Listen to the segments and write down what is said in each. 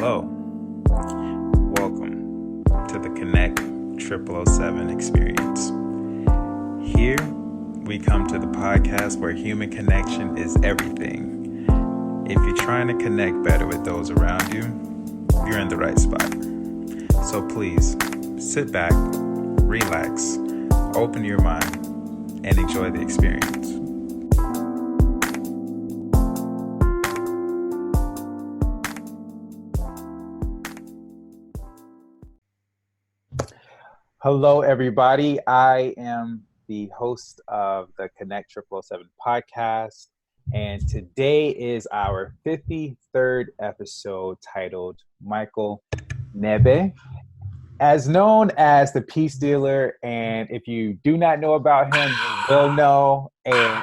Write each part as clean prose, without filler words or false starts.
Hello. Welcome to the Connect 007 experience. Here, we come to the podcast where human connection is everything. If you're trying to connect better with those around you, you're in the right spot. So please, sit back, relax, open your mind, and enjoy the experience. Hello, everybody. I am the host of the Connect 007 podcast, and today is our 53rd episode titled Michael Nnebe, as known as the Peace Dealer. And if you do not know about him, you will know. And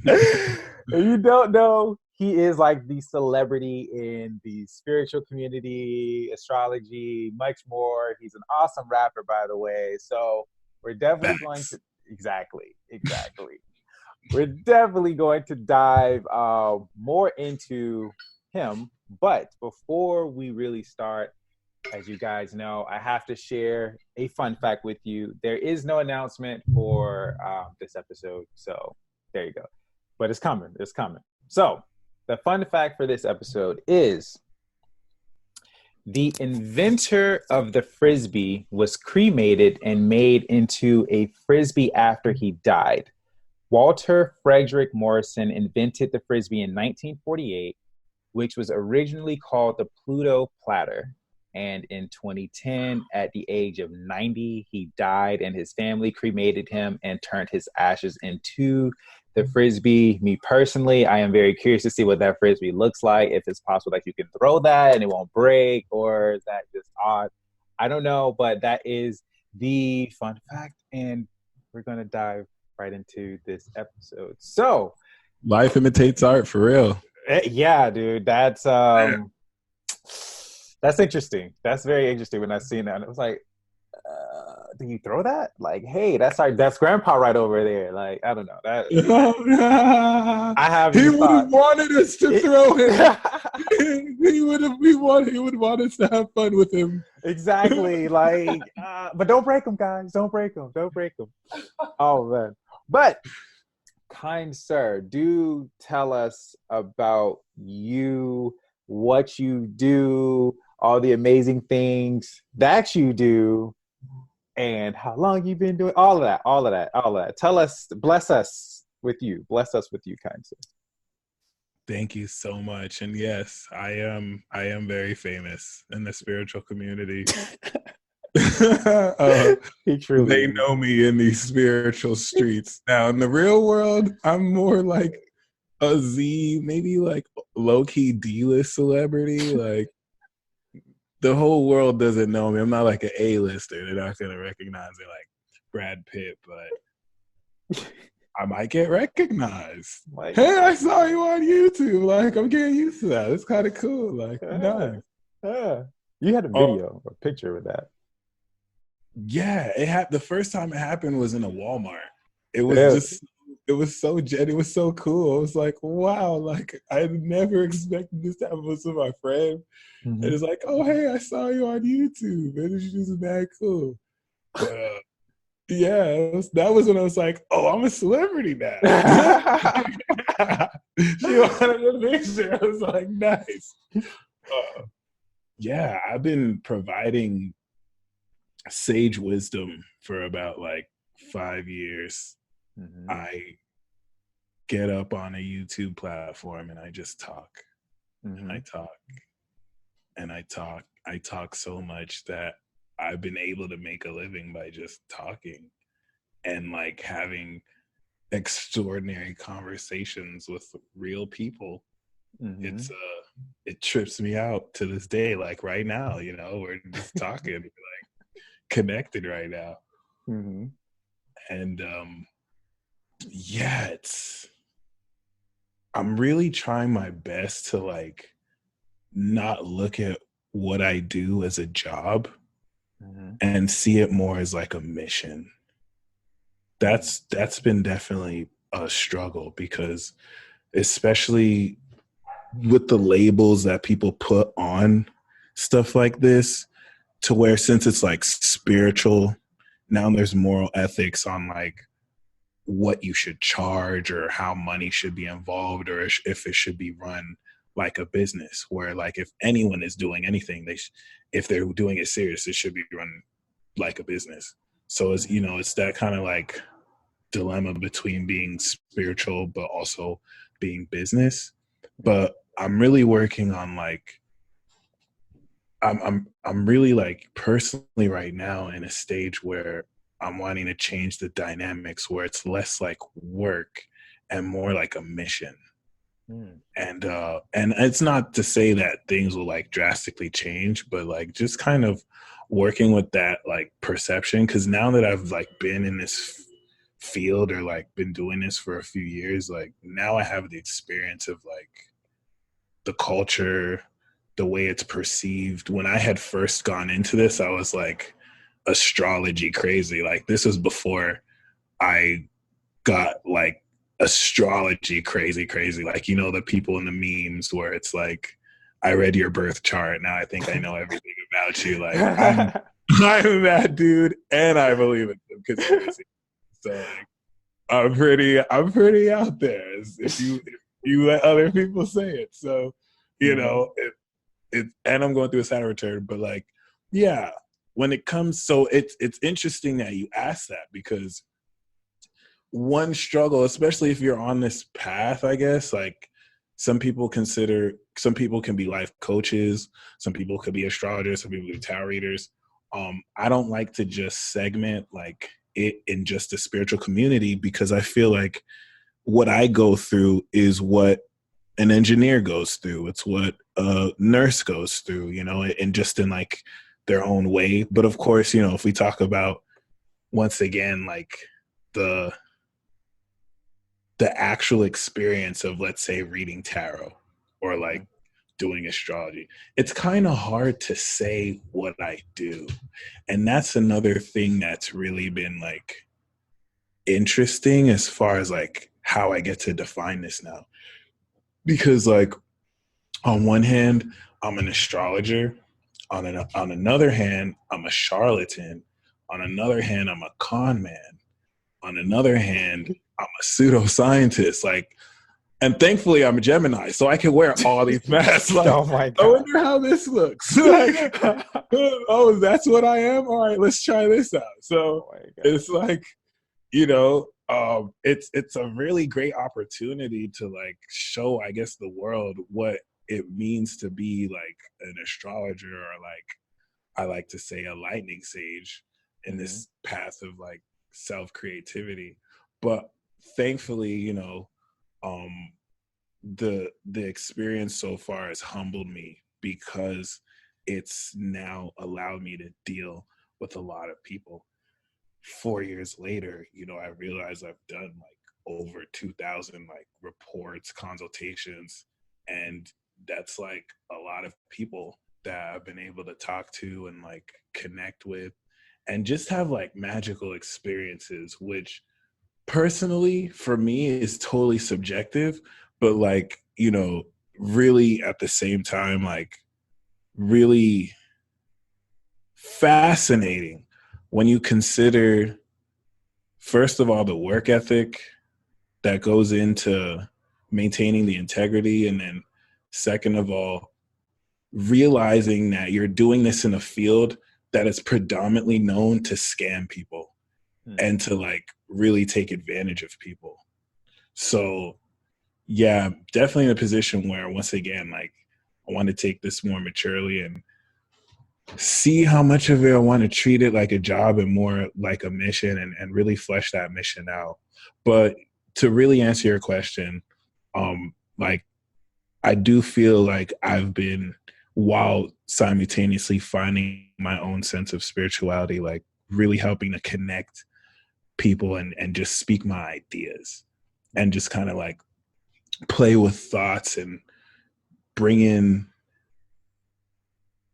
if you don't know, he is like the celebrity in the spiritual community, astrology, much more. He's an awesome rapper, by the way. So we're definitely going to exactly. We're definitely going to dive more into him. But before we really start, as you guys know, I have to share a fun fact with you. There is no announcement for this episode, so there you go. But it's coming. It's coming. So the fun fact for this episode is the inventor of the Frisbee was cremated and made into a Frisbee after he died. Walter Frederick Morrison invented the Frisbee in 1948, which was originally called the Pluto Platter. And in 2010, at the age of 90, he died, and his family cremated him and turned his ashes into the Frisbee. Me personally, I am very curious to see what that Frisbee looks like. If it's possible that you can throw that and it won't break, or is that just odd? I don't know, but that is the fun fact, and we're going to dive right into this episode. So, life imitates art for real. Yeah, dude, that's interesting. That's very interesting when I seen that. And it was like, did you throw that? Like, hey, that's grandpa right over there. Like, I don't know. That I have. He would have wanted us to throw him. he would want us to have fun with him. Exactly. Like, but don't break him, guys. Don't break him. Oh man. But kind sir, do tell us about you, what you do, all the amazing things that you do, and how long you've been doing all of that. Tell us, bless us with you, kind sir. Thank you so much. And yes, I am very famous in the spiritual community. They know me in these spiritual streets. Now in the real world, I'm more like a Z, maybe like low-key D-list celebrity. Like, the whole world doesn't know me. I'm not like an A-lister. They're not going to recognize me like Brad Pitt, but I might get recognized. Like, hey, I saw you on YouTube. Like, I'm getting used to that. It's kind of cool. Like, nice. Yeah. You had a video or picture with that. Yeah, the first time it happened was in a Walmart. It was it was so cool. I was like, wow, like I never expected this to happen with my friend. Mm-hmm. And it's like, oh, hey, I saw you on YouTube. And it's just that cool. That was when I was like, oh, I'm a celebrity now. She wanted a picture. I was like, nice. I've been providing sage wisdom for about like 5 years. Mm-hmm. I get up on a YouTube platform and I just talk. Mm-hmm. And I talk so much that I've been able to make a living by just talking and like having extraordinary conversations with real people. Mm-hmm. It trips me out to this day. Like right now, we're just talking, like connected right now. Mm-hmm. And I'm really trying my best to like not look at what I do as a job, mm-hmm. and see it more as like a mission. That's been definitely a struggle because especially with the labels that people put on stuff like this, to where since it's like spiritual, now there's moral ethics on like what you should charge or how money should be involved, or if it should be run like a business, where like if anyone is doing anything, if they're doing it serious, it should be run like a business. So it's, you know, it's that kind of like dilemma between being spiritual but also being business. But I'm really working on like I'm really like personally right now in a stage where I'm wanting to change the dynamics, where it's less like work and more like a mission. And it's not to say that things will like drastically change, but like just kind of working with that like perception, because now that I've like been in this field or like been doing this for a few years, like now I have the experience of like the culture, the way it's perceived. When I had first gone into this, I was like astrology crazy. Like this was before I got like astrology crazy. Like, you know, the people in the memes where it's like, I read your birth chart, now I think I know everything about you. Like I'm that dude, and I believe in some conspiracy. So like, I'm pretty out there if you let other people say it. So, you know, and I'm going through a Saturn return, but like, yeah, when it comes, so it's interesting that you ask that, because one struggle, especially if you're on this path, I guess, like some people can be life coaches, some people could be astrologers, some people could be tarot readers. I don't like to just segment like it in just a spiritual community, because I feel like what I go through is what an engineer goes through. It's what a nurse goes through, you know, and just in like their own way. But of course, you know, if we talk about, once again, like the actual experience of, let's say, reading tarot or like doing astrology, it's kind of hard to say what I do. And that's another thing that's really been like interesting as far as like how I get to define this now. Because like on one hand, I'm an astrologer. On another hand, I'm a charlatan. On another hand, I'm a con man. On another hand, I'm a pseudoscientist. Like, and thankfully I'm a Gemini, so I can wear all these masks. Like, oh my God. I wonder how this looks. Like, oh, that's what I am? All right, let's try this out. So it's like, you know, it's a really great opportunity to like show, I guess, the world what it means to be like an astrologer, or like I like to say a lightning sage in this path of like self-creativity. But thankfully, you know, the experience so far has humbled me, because it's now allowed me to deal with a lot of people. 4 years later, you know, I realized I've done like over 2,000 like reports, consultations, and that's like a lot of people that I've been able to talk to and like connect with, and just have like magical experiences, which personally for me is totally subjective, but like, you know, really at the same time, like really fascinating when you consider, first of all, the work ethic that goes into maintaining the integrity, and then second of all, realizing that you're doing this in a field that is predominantly known to scam people and to like really take advantage of people. So yeah, definitely in a position where, once again, like I want to take this more maturely and see how much of it I want to treat it like a job and more like a mission, and really flesh that mission out. But to really answer your question, like I do feel like I've been, while simultaneously finding my own sense of spirituality, like really helping to connect people and just speak my ideas and just kind of like play with thoughts and bring in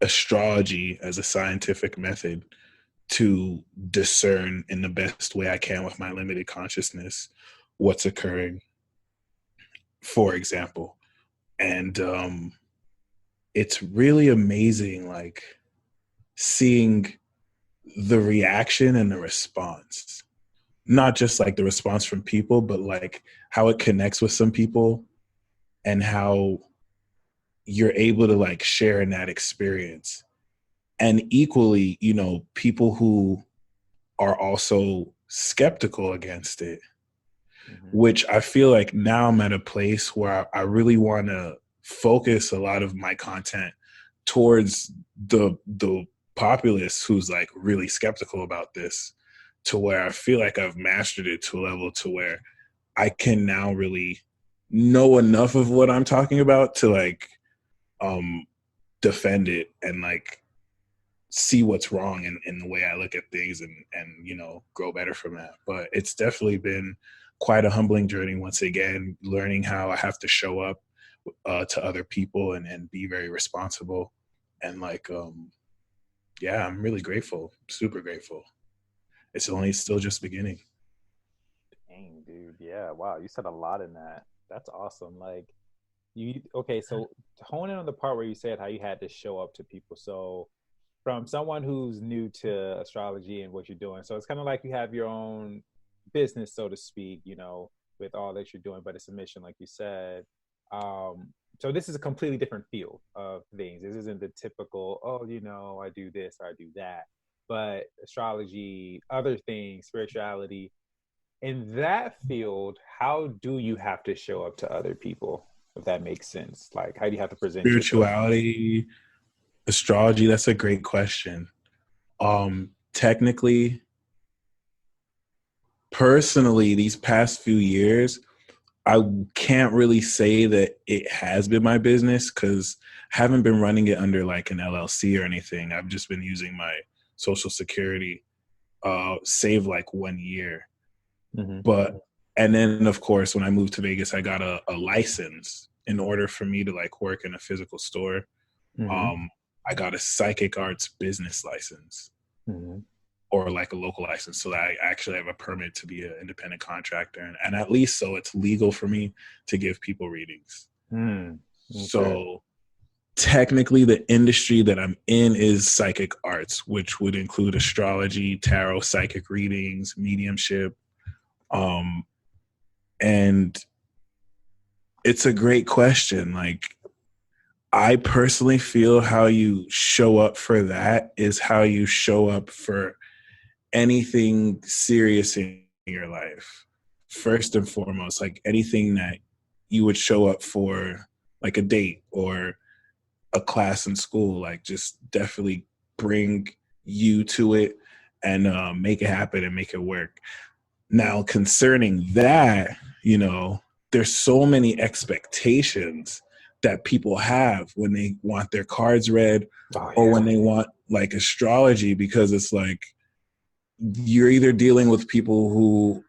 astrology as a scientific method to discern in the best way I can with my limited consciousness what's occurring. For example, And it's really amazing, like seeing the reaction and the response, not just like the response from people, but like how it connects with some people and how you're able to like share in that experience. And equally, you know, people who are also skeptical against it, which I feel like now I'm at a place where I really want to focus a lot of my content towards the populace who's like really skeptical about this, to where I feel like I've mastered it to a level to where I can now really know enough of what I'm talking about to like defend it and like see what's wrong in the way I look at things and you know, grow better from that. But it's definitely been quite a humbling journey, once again, learning how I have to show up to other people and be very responsible. And like, yeah, I'm really grateful, super grateful. It's only still just beginning. Dang, dude. Yeah. Wow. You said a lot in that. That's awesome. Like, okay, so hone in on the part where you said how you had to show up to people. So, from someone who's new to astrology and what you're doing, so it's kind of like you have your own business, so to speak, you know, with all that you're doing, but it's a mission, like you said. So this is a completely different field of things. This isn't the typical, oh, you know, I do this or I do that, but astrology, other things, spirituality. In that field, how do you have to show up to other people? If that makes sense, like how do you have to present yourself? Spirituality, astrology, that's a great question. Technically, personally, these past few years, I can't really say that it has been my business because I haven't been running it under like an LLC or anything. I've just been using my social security, save like 1 year. But, and then of course, when I moved to Vegas, I got a license in order for me to like work in a physical store. I got a psychic arts business license. Or like a local license, so that I actually have a permit to be an independent contractor, and at least so it's legal for me to give people readings. Okay. So technically the industry that I'm in is psychic arts, which would include astrology, tarot, psychic readings, mediumship. And it's a great question. Like, I personally feel how you show up for that is how you show up for anything serious in your life. First and foremost, like anything that you would show up for, like a date or a class in school, like just definitely bring you to it and make it happen and make it work. Now, concerning that, you know, there's so many expectations that people have when they want their cards read or when they want like astrology, because it's like, you're either dealing with people who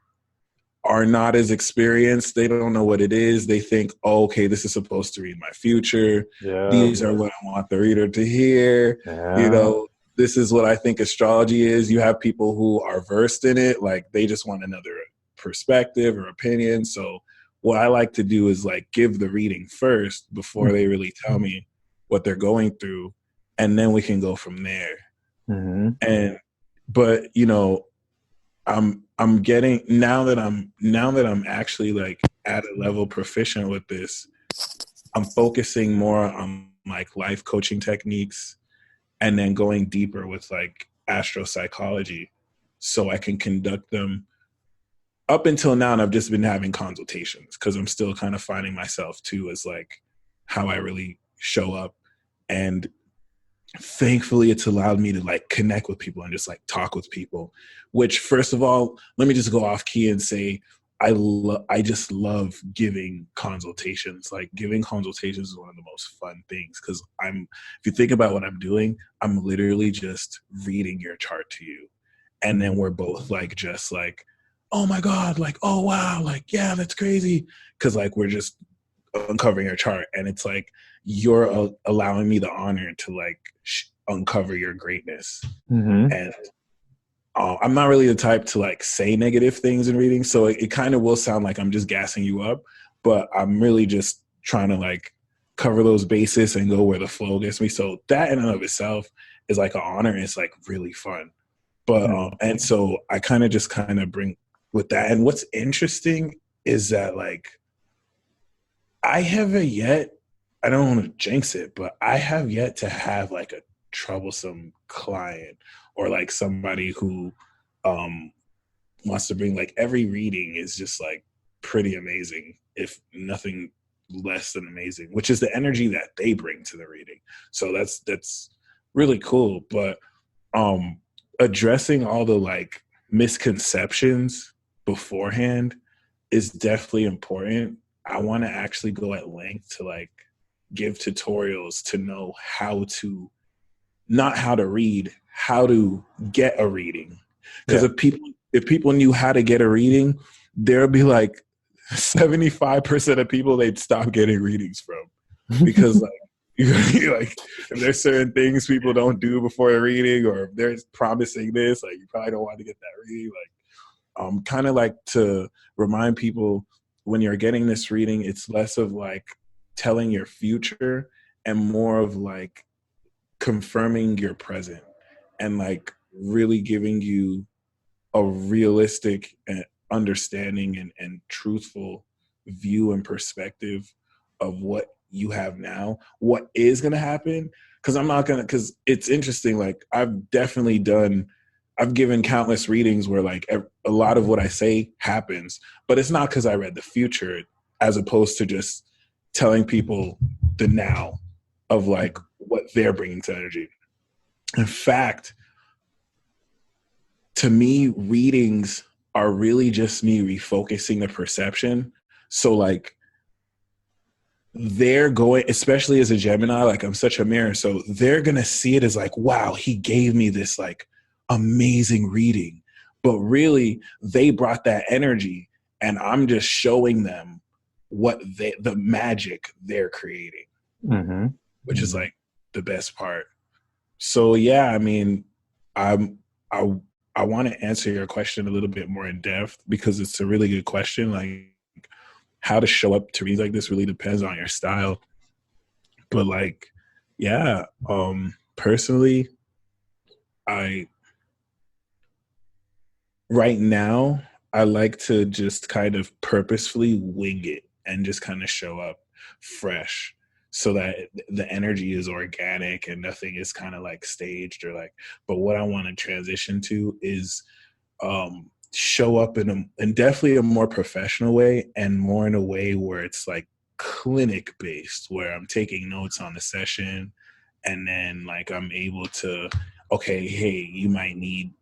are not as experienced. They don't know what it is. They think, oh, okay, this is supposed to read my future. These are what I want the reader to hear. You know, this is what I think astrology is. You have people who are versed in it. Like, they just want another perspective or opinion. So what I like to do is like give the reading first before they really tell me what they're going through. And then we can go from there. But you know, I'm getting, now that I'm actually like at a level proficient with this, I'm focusing more on like life coaching techniques and then going deeper with like astropsychology so I can conduct them. Up until now, and I've just been having consultations because I'm still kind of finding myself too as like how I really show up. And thankfully it's allowed me to like connect with people and just like talk with people, which, first of all, let me just go off key and say I just love giving consultations. Like, giving consultations is one of the most fun things because if you think about what I'm doing, I'm literally just reading your chart to you, and then we're both like just like, oh my god, like, oh wow, like, yeah, that's crazy, because like we're just uncovering your chart, and it's like you're allowing me the honor to like uncover your greatness. And I'm not really the type to like say negative things in readings, so it kind of will sound like I'm just gassing you up, but I'm really just trying to like cover those bases and go where the flow gets me. So that in and of itself is like an honor. It's like really fun. But and so I kind of bring with that. And what's interesting is that like I haven't yet, I don't want to jinx it, but I have yet to have like a troublesome client or like somebody who wants to bring, like, every reading is just like pretty amazing, if nothing less than amazing, which is the energy that they bring to the reading. So that's really cool. But addressing all the like misconceptions beforehand is definitely important. I want to actually go at length to like give tutorials to know how to, not how to read, how to get a reading. Because if people knew how to get a reading, there'd be like 75% of people they'd stop getting readings from. Because like, like if there's certain things people don't do before a reading, or if they're promising this, like you probably don't want to get that reading. Like kind of like to remind people, when you're getting this reading, it's less of like telling your future and more of like confirming your present and like really giving you a realistic understanding and truthful view and perspective of what you have now, what is going to happen. Because it's interesting, like I've given countless readings where like a lot of what I say happens, but it's not because I read the future, as opposed to just telling people the now of like what they're bringing to energy. In fact, to me, readings are really just me refocusing the perception. So like they're going, especially as a Gemini, like I'm such a mirror, so they're going to see it as like, wow, he gave me this like amazing reading. But really, they brought that energy, and I'm just showing them the magic they're creating, which is like the best part. So yeah, I mean, I want to answer your question a little bit more in depth, because it's a really good question. Like, how to show up to read like this really depends on your style. But like, yeah, personally, right now, I like to just kind of purposefully wing it and just kind of show up fresh, so that the energy is organic and nothing is kind of like staged or like. But what I want to transition to is show up in definitely a more professional way, and more in a way where it's like clinic based, where I'm taking notes on the session, and then like I'm able to, okay, hey, you might need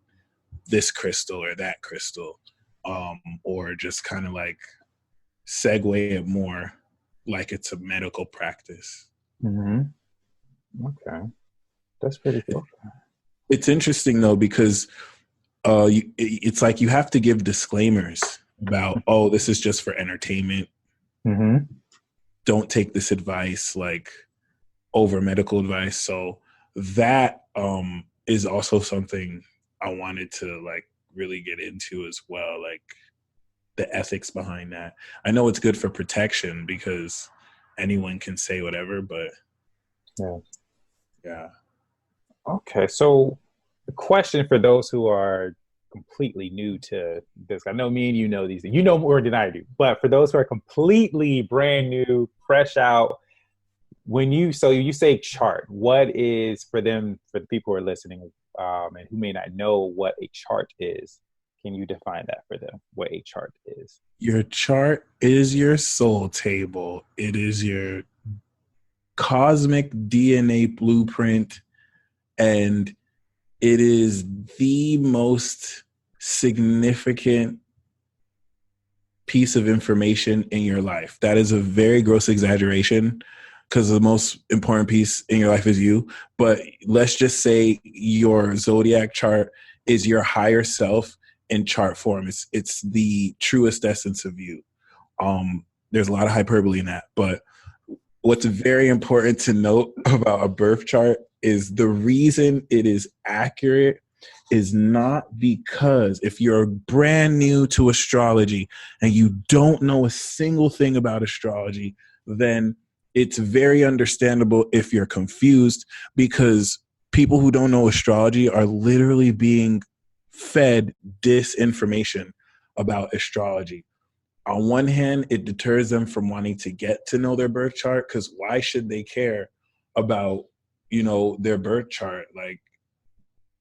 this crystal or that crystal, or just kind of like segue it more like it's a medical practice. Okay, that's pretty cool. It's interesting though, because it's like you have to give disclaimers about, oh, this is just for entertainment. Don't take this advice like over medical advice. So that is also something I wanted to like really get into as well, like the ethics behind that. I know it's good for protection because anyone can say whatever, but yeah. Okay, so the question for those who are completely new to this, I know me and you know these things, you know more than I do, but for those who are completely brand new, fresh out, when you say chart, what is, for the people who are listening and who may not know what a chart is, can you define that for them, what a chart is? Your chart is your soul table. It is your cosmic DNA blueprint, and it is the most significant piece of information in your life. That is a very gross exaggeration, because the most important piece in your life is you. But let's just say your zodiac chart is your higher self in chart form. It's the truest essence of you. There's a lot of hyperbole in that, but what's very important to note about a birth chart is the reason it is accurate is not because if you're brand new to astrology and you don't know a single thing about astrology, then it's very understandable if you're confused, because people who don't know astrology are literally being fed disinformation about astrology. On one hand, it deters them from wanting to get to know their birth chart, because why should they care about, their birth chart? Like,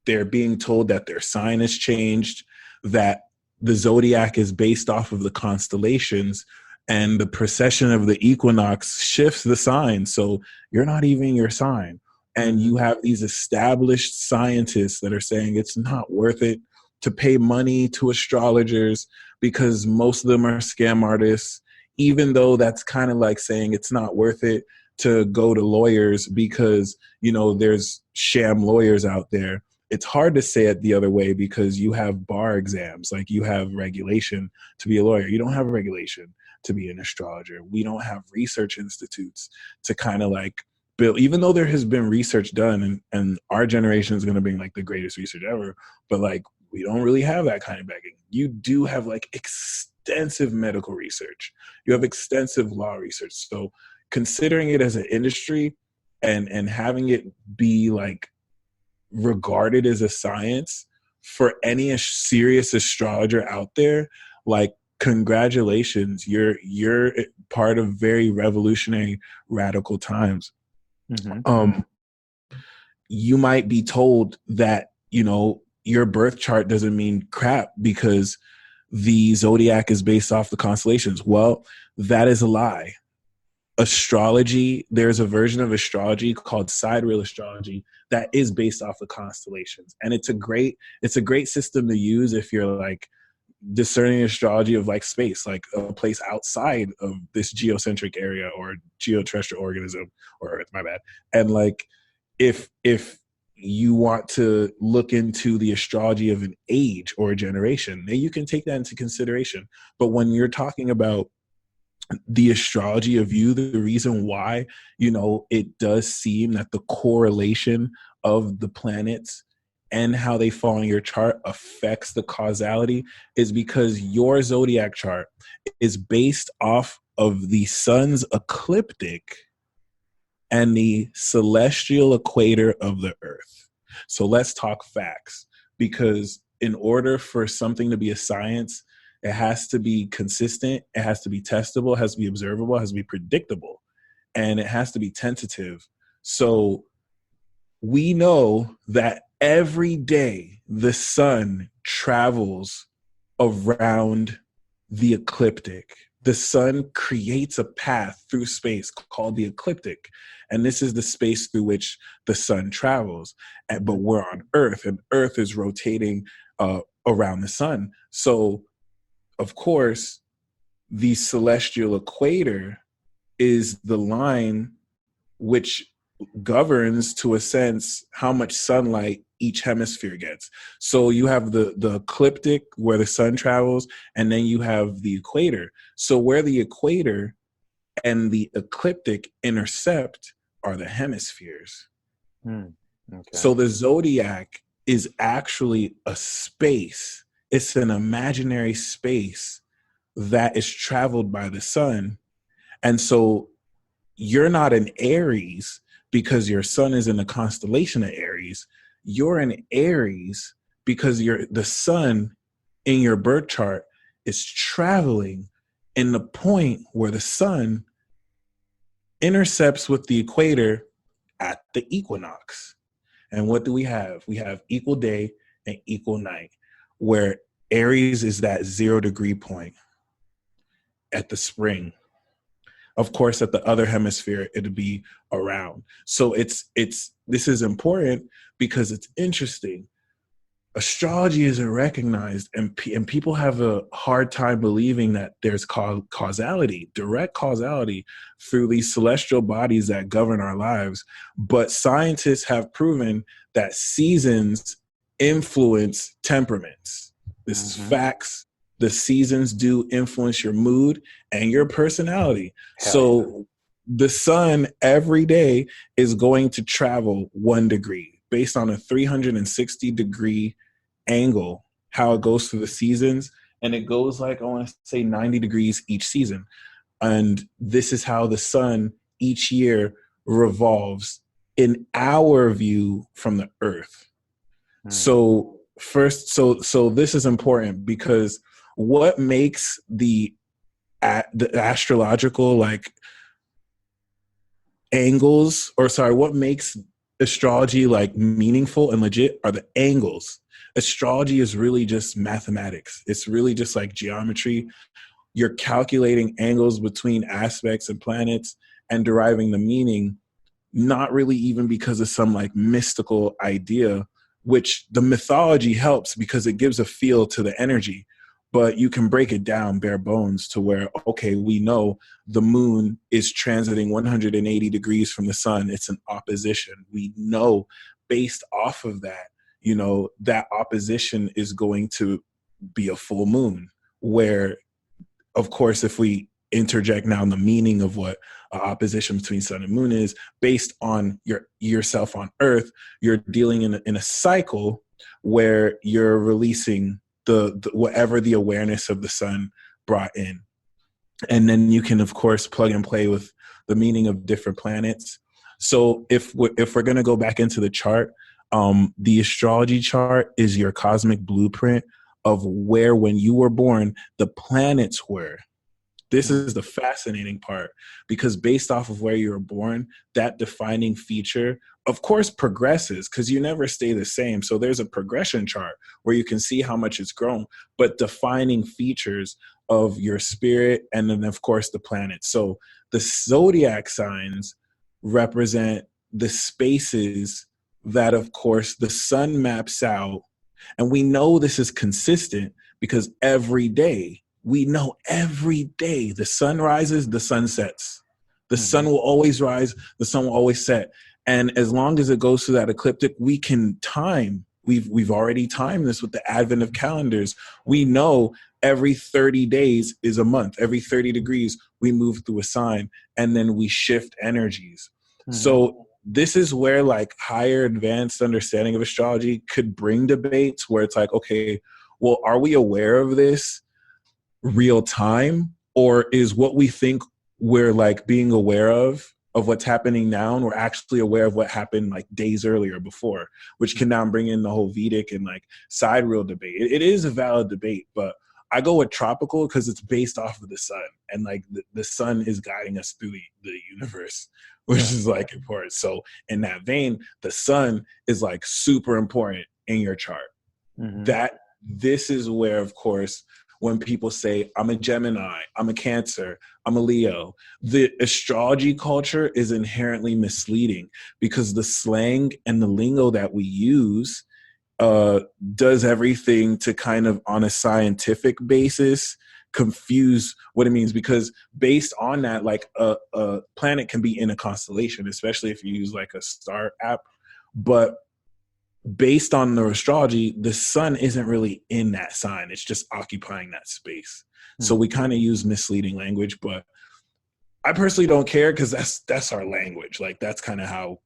they're being told that their sign has changed, that the zodiac is based off of the constellations, and the precession of the equinox shifts the sign. So you're not even your sign. And you have these established scientists that are saying it's not worth it to pay money to astrologers because most of them are scam artists, even though that's kind of like saying it's not worth it to go to lawyers because, there's sham lawyers out there. It's hard to say it the other way because you have bar exams, like you have regulation to be a lawyer. You don't have regulation to be an astrologer. We don't have research institutes to kind of like build, even though there has been research done and our generation is going to be like the greatest research ever, but like we don't really have that kind of backing. You do have like extensive medical research. You have extensive law research. So considering it as an industry and having it be like regarded as a science for any serious astrologer out there, like, congratulations, you're part of very revolutionary, radical times. You might be told that your birth chart doesn't mean crap because the zodiac is based off the constellations. Well, that is a lie. Astrology, there's a version of astrology called sidereal astrology that is based off the constellations, and it's a great system to use if you're like discerning astrology of like space, like a place outside of this geocentric area or geoterrestrial organism or Earth, my bad. And like if you want to look into the astrology of an age or a generation, then you can take that into consideration. But when you're talking about the astrology of you, the reason why, it does seem that the correlation of the planets and how they fall in your chart affects the causality is because your zodiac chart is based off of the sun's ecliptic and the celestial equator of the earth. So let's talk facts, because in order for something to be a science, it has to be consistent, it has to be testable, it has to be observable, it has to be predictable, and it has to be tentative. So we know that every day the sun travels around the ecliptic. The sun creates a path through space called the ecliptic. And this is the space through which the sun travels. But we're on Earth, and Earth is rotating around the sun. So of course, the celestial equator is the line which governs, to a sense, how much sunlight each hemisphere gets. So you have the ecliptic where the sun travels, and then you have the equator. So where the equator and the ecliptic intercept are the hemispheres. Okay. So the zodiac is actually a space. It's an imaginary space that is traveled by the sun. And so you're not an Aries because your sun is in the constellation of Aries. You're an Aries because the sun in your birth chart is traveling in the point where the sun intercepts with the equator at the equinox. And what do we have? We have equal day and equal night, where Aries is that 0 degree point at the spring. Of course, at the other hemisphere, it'll be around. So this is important because it's interesting. Astrology isn't recognized, and people have a hard time believing that there's causality, direct causality through these celestial bodies that govern our lives. But scientists have proven that seasons influence temperaments. This is facts. The seasons do influence your mood and your personality. So the sun every day is going to travel 1 degree based on a 360 degree angle, how it goes through the seasons. And it goes like, I want to say 90 degrees each season. And this is how the sun each year revolves in our view from the earth. So first, so this is important because what makes the astrological like angles, or sorry, what makes astrology like meaningful and legit are the angles. Astrology is really just mathematics. It's really just like geometry. You're calculating angles between aspects and planets and deriving the meaning, not really even because of some like mystical idea, which the mythology helps because it gives a feel to the energy. But you can break it down bare bones to where, okay, we know the moon is transiting 180 degrees from the sun. It's an opposition. We know based off of that, you know, that opposition is going to be a full moon, where, of course, if we interject now the meaning of what opposition between sun and moon is based on yourself on earth, you're dealing in a cycle where you're releasing the whatever the awareness of the sun brought in. And then you can, of course, plug and play with the meaning of different planets. So if we're going to go back into the chart, the astrology chart is your cosmic blueprint of where, when you were born, the planets were. This is the fascinating part, because based off of where you were born, that defining feature, of course, progresses because you never stay the same. So there's a progression chart where you can see how much it's grown, but defining features of your spirit, and then, of course, the planets. So the zodiac signs represent the spaces that, of course, the sun maps out. And we know this is consistent because every day, we know every day the sun rises, the sun sets. The sun will always rise, the sun will always set. And as long as it goes through that ecliptic, we can time. We've already timed this with the advent of calendars. We know every 30 days is a month. Every 30 degrees, we move through a sign, and then we shift energies. So this is where like higher advanced understanding of astrology could bring debates where it's like, okay, well, are we aware of this real time, or is what we think we're like being aware of what's happening now, and we're actually aware of what happened like days earlier before, which can now bring in the whole Vedic and like sidereal debate. It is a valid debate, but I go with tropical because it's based off of the sun, and like the sun is guiding us through the universe, which is like important. So in that vein, the sun is like super important in your chart. That this is where, of course, when people say, I'm a Gemini, I'm a Cancer, I'm a Leo, the astrology culture is inherently misleading because the slang and the lingo that we use does everything to kind of, on a scientific basis, confuse what it means. Because based on that, like a planet can be in a constellation, especially if you use like a star app. But based on the astrology, the sun isn't really in that sign. It's just occupying that space. So we kind of use misleading language, but I personally don't care because that's our language. Like that's kind of how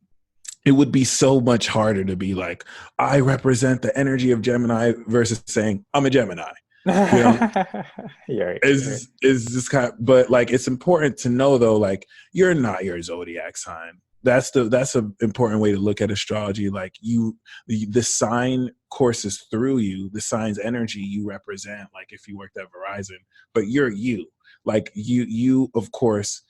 it would be. So much harder to be like, I represent the energy of Gemini versus saying I'm a Gemini. You know? It's just kind of, but like, it's important to know though, like you're not your zodiac sign. That's an important way to look at astrology. Like the sign courses through you, the sign's energy you represent, like if you worked at Verizon, but you're you. Like you of course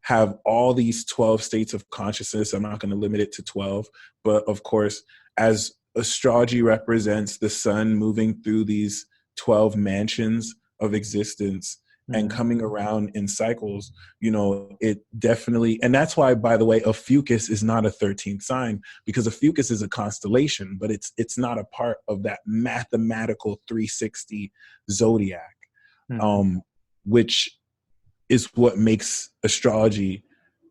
have all these 12 states of consciousness. I'm not going to limit it to 12, but of course, as astrology represents the sun moving through these 12 mansions of existence, and coming around in cycles, you know, it definitely, and that's why, by the way, a fucus is not a 13th sign, because a fucus is a constellation, but it's not a part of that mathematical 360 zodiac, which is what makes astrology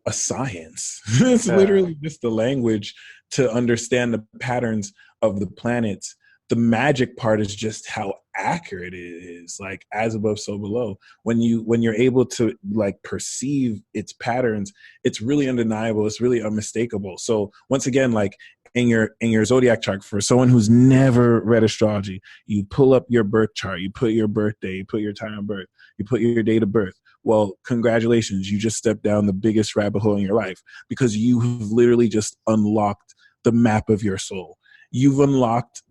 a science. It's literally just the language to understand the patterns of the planets. The magic part is just how accurate it is, like as above, so below. When you're able to like perceive its patterns, it's really undeniable. It's really unmistakable. So once again, like in your zodiac chart, for someone who's never read astrology, you pull up your birth chart, you put your birthday, you put your time of birth, you put your date of birth. well, congratulations, you just stepped down the biggest rabbit hole in your life, because you have literally just unlocked the map of your soul. You've unlocked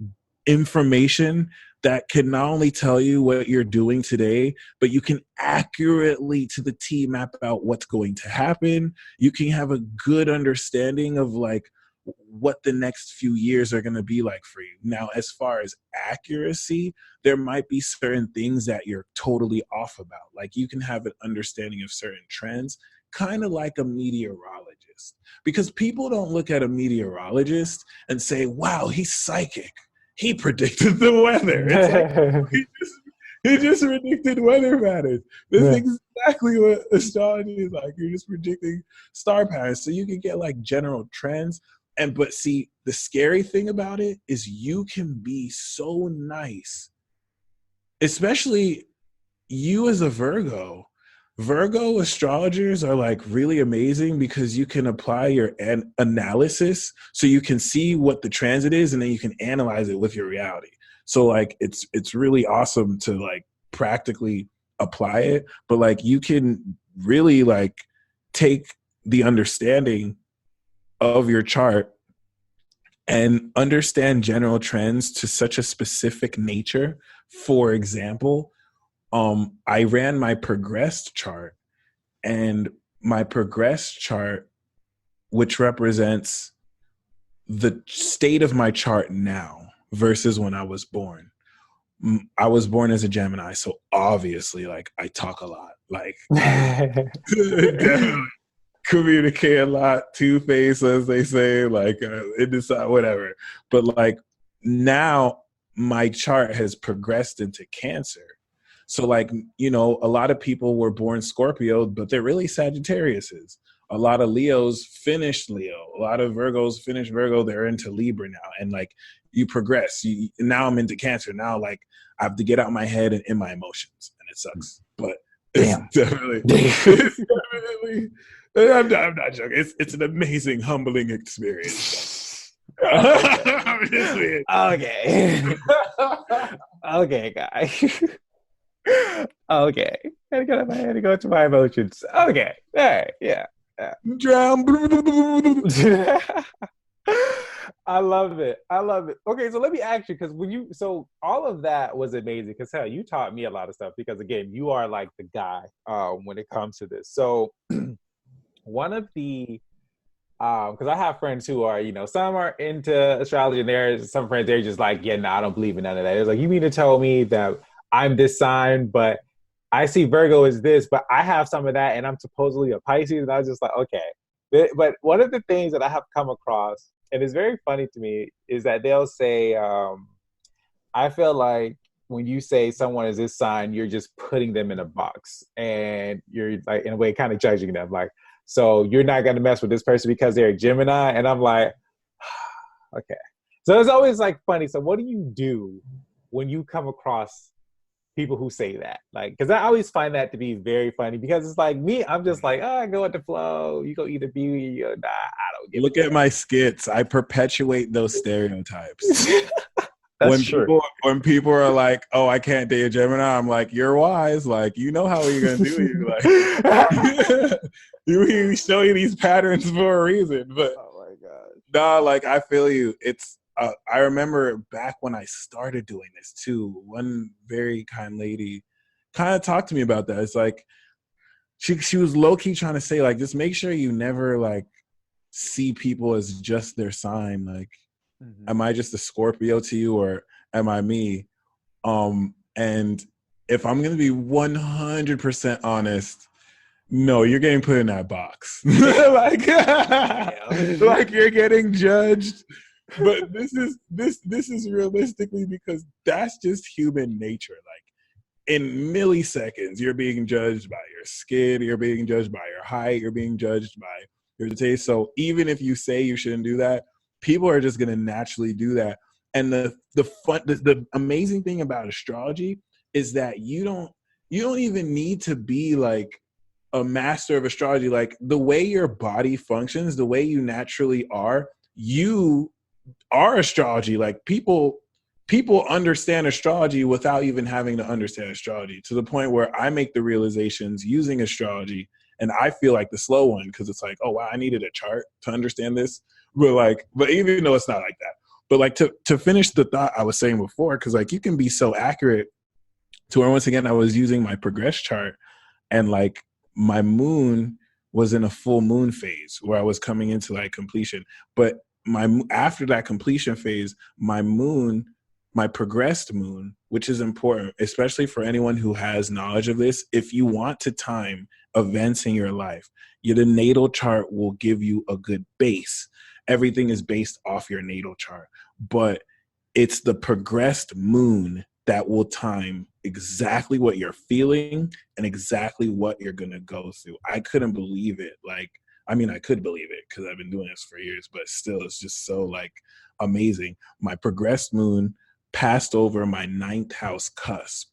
information that can not only tell you what you're doing today, but you can accurately to the T map out what's going to happen. You can have a good understanding of like what the next few years are going to be like for you. Now, as far as accuracy, there might be certain things that you're totally off about. Like you can have an understanding of certain trends, kind of like a meteorologist, because people don't look at a meteorologist and say, wow, he's psychic. He predicted the weather. It's like, he just predicted weather patterns. That's exactly what astrology is like. You're just predicting star patterns. So you can get like general trends. But see, the scary thing about it is you can be so nice, especially you as a Virgo. Virgo astrologers are like really amazing because you can apply your analysis, so you can see what the transit is and then you can analyze it with your reality. So like it's really awesome to like practically apply it, but like you can really like take the understanding of your chart and understand general trends to such a specific nature. For example, I ran my progressed chart, and my progressed chart, which represents the state of my chart now versus when I was born. I was born as a Gemini, so obviously, like, I talk a lot, like, definitely communicate a lot, two-faced, as they say, like, whatever. But like now, my chart has progressed into Cancer. So like, you know, a lot of people were born Scorpio, but they're really Sagittariuses. A lot of Leos finished Leo. A lot of Virgos finished Virgo. They're into Libra now. And like, you progress. Now I'm into Cancer. Now, like, I have to get out my head and in my emotions. And it sucks. But it's definitely, I'm not joking. It's an amazing, humbling experience. Okay. Okay, guy. Okay. I got my head to go to my emotions. Okay. All right. Yeah. Drown. I love it. Okay, so let me ask you, because so all of that was amazing, because hell, you taught me a lot of stuff, because again, you are like the guy when it comes to this. So one of the because I have friends who are, you know, some are into astrology, and there's some friends, they're just like, yeah, no, I don't believe in none of that. It's like, you mean to tell me that I'm this sign, but I see Virgo as this, but I have some of that, and I'm supposedly a Pisces. And I was just like, okay. But one of the things that I have come across, and it's very funny to me, is that they'll say, I feel like when you say someone is this sign, you're just putting them in a box, and you're like, in a way, kind of judging them. Like, so you're not going to mess with this person because they're a Gemini. And I'm like, okay. So it's always like funny. So what do you do when you come across people who say that? Like, because I always find that to be very funny, because it's like me, I'm just like, oh, I go with the flow. You go either beauty or nah, I don't give Look at my skits. I perpetuate those stereotypes. That's true. When people are like, oh, I can't date a Gemini, I'm like, you're wise. Like, you know how you're going to do it. Like, you show you these patterns for a reason. But oh my God. Nah, like, I feel you. It's, I remember back when I started doing this too, one very kind lady kind of talked to me about that. It's like, she was low-key trying to say, like, just make sure you never, like, see people as just their sign. Like, am I just a Scorpio to you, or am I me? And if I'm going to be 100% honest, no, you're getting put in that box. like you're getting judged. But this is realistically, because that's just human nature. Like, in milliseconds, you're being judged by your skin, you're being judged by your height, you're being judged by your taste. So even if you say you shouldn't do that, people are just going to naturally do that. And the amazing thing about astrology is that you don't even need to be like a master of astrology. Like, the way your body functions, the way you naturally are, you are astrology. Like, people people understand astrology without even having to understand astrology, to the point where I make the realizations using astrology, and I feel like the slow one because it's like, oh wow, I needed a chart to understand this. But even though it's not like that, but like to finish the thought I was saying before, because like you can be so accurate to where, once again, I was using my progress chart, and like my moon was in a full moon phase where I was coming into like completion. But after that completion phase, my progressed moon, which is important, especially for anyone who has knowledge of this, if you want to time events in your life, the natal chart will give you a good base. Everything is based off your natal chart, but it's the progressed moon that will time exactly what you're feeling and exactly what you're going to go through. I couldn't believe it. I could believe it because I've been doing this for years, but still, it's just so like amazing. My progressed moon passed over my 9th house cusp.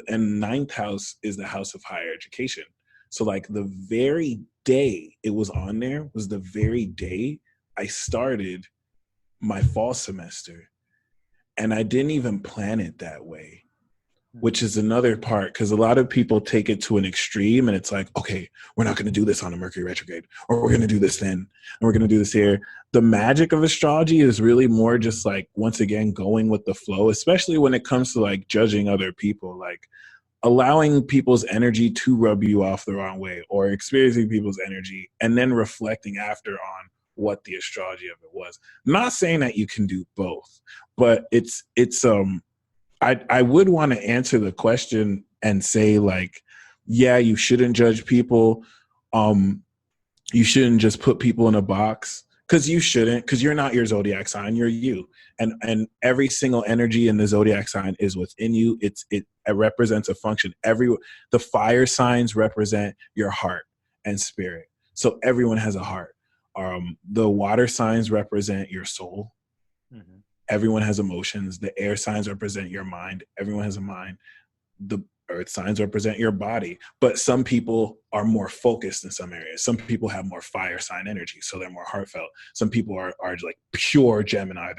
And 9th house is the house of higher education. So like the very day it was on there was the very day I started my fall semester. And I didn't even plan it that way, which is another part, because a lot of people take it to an extreme, and it's like, okay, we're not going to do this on a Mercury retrograde, or we're going to do this then, and we're going to do this here. The magic of astrology is really more just like, once again, going with the flow, especially when it comes to like judging other people, like allowing people's energy to rub you off the wrong way, or experiencing people's energy and then reflecting after on what the astrology of it was. I'm not saying that you can do both, but I would want to answer the question and say like, yeah, you shouldn't judge people. You shouldn't just put people in a box, because you shouldn't, because you're not your zodiac sign, you're you. And every single energy in the zodiac sign is within you. It represents a function. The fire signs represent your heart and spirit. So everyone has a heart. The water signs represent your soul. Mm-hmm. Everyone has emotions. The air signs represent your mind. Everyone has a mind. The earth signs represent your body. But some people are more focused in some areas. Some people have more fire sign energy, so they're more heartfelt. Some people are like pure Gemini.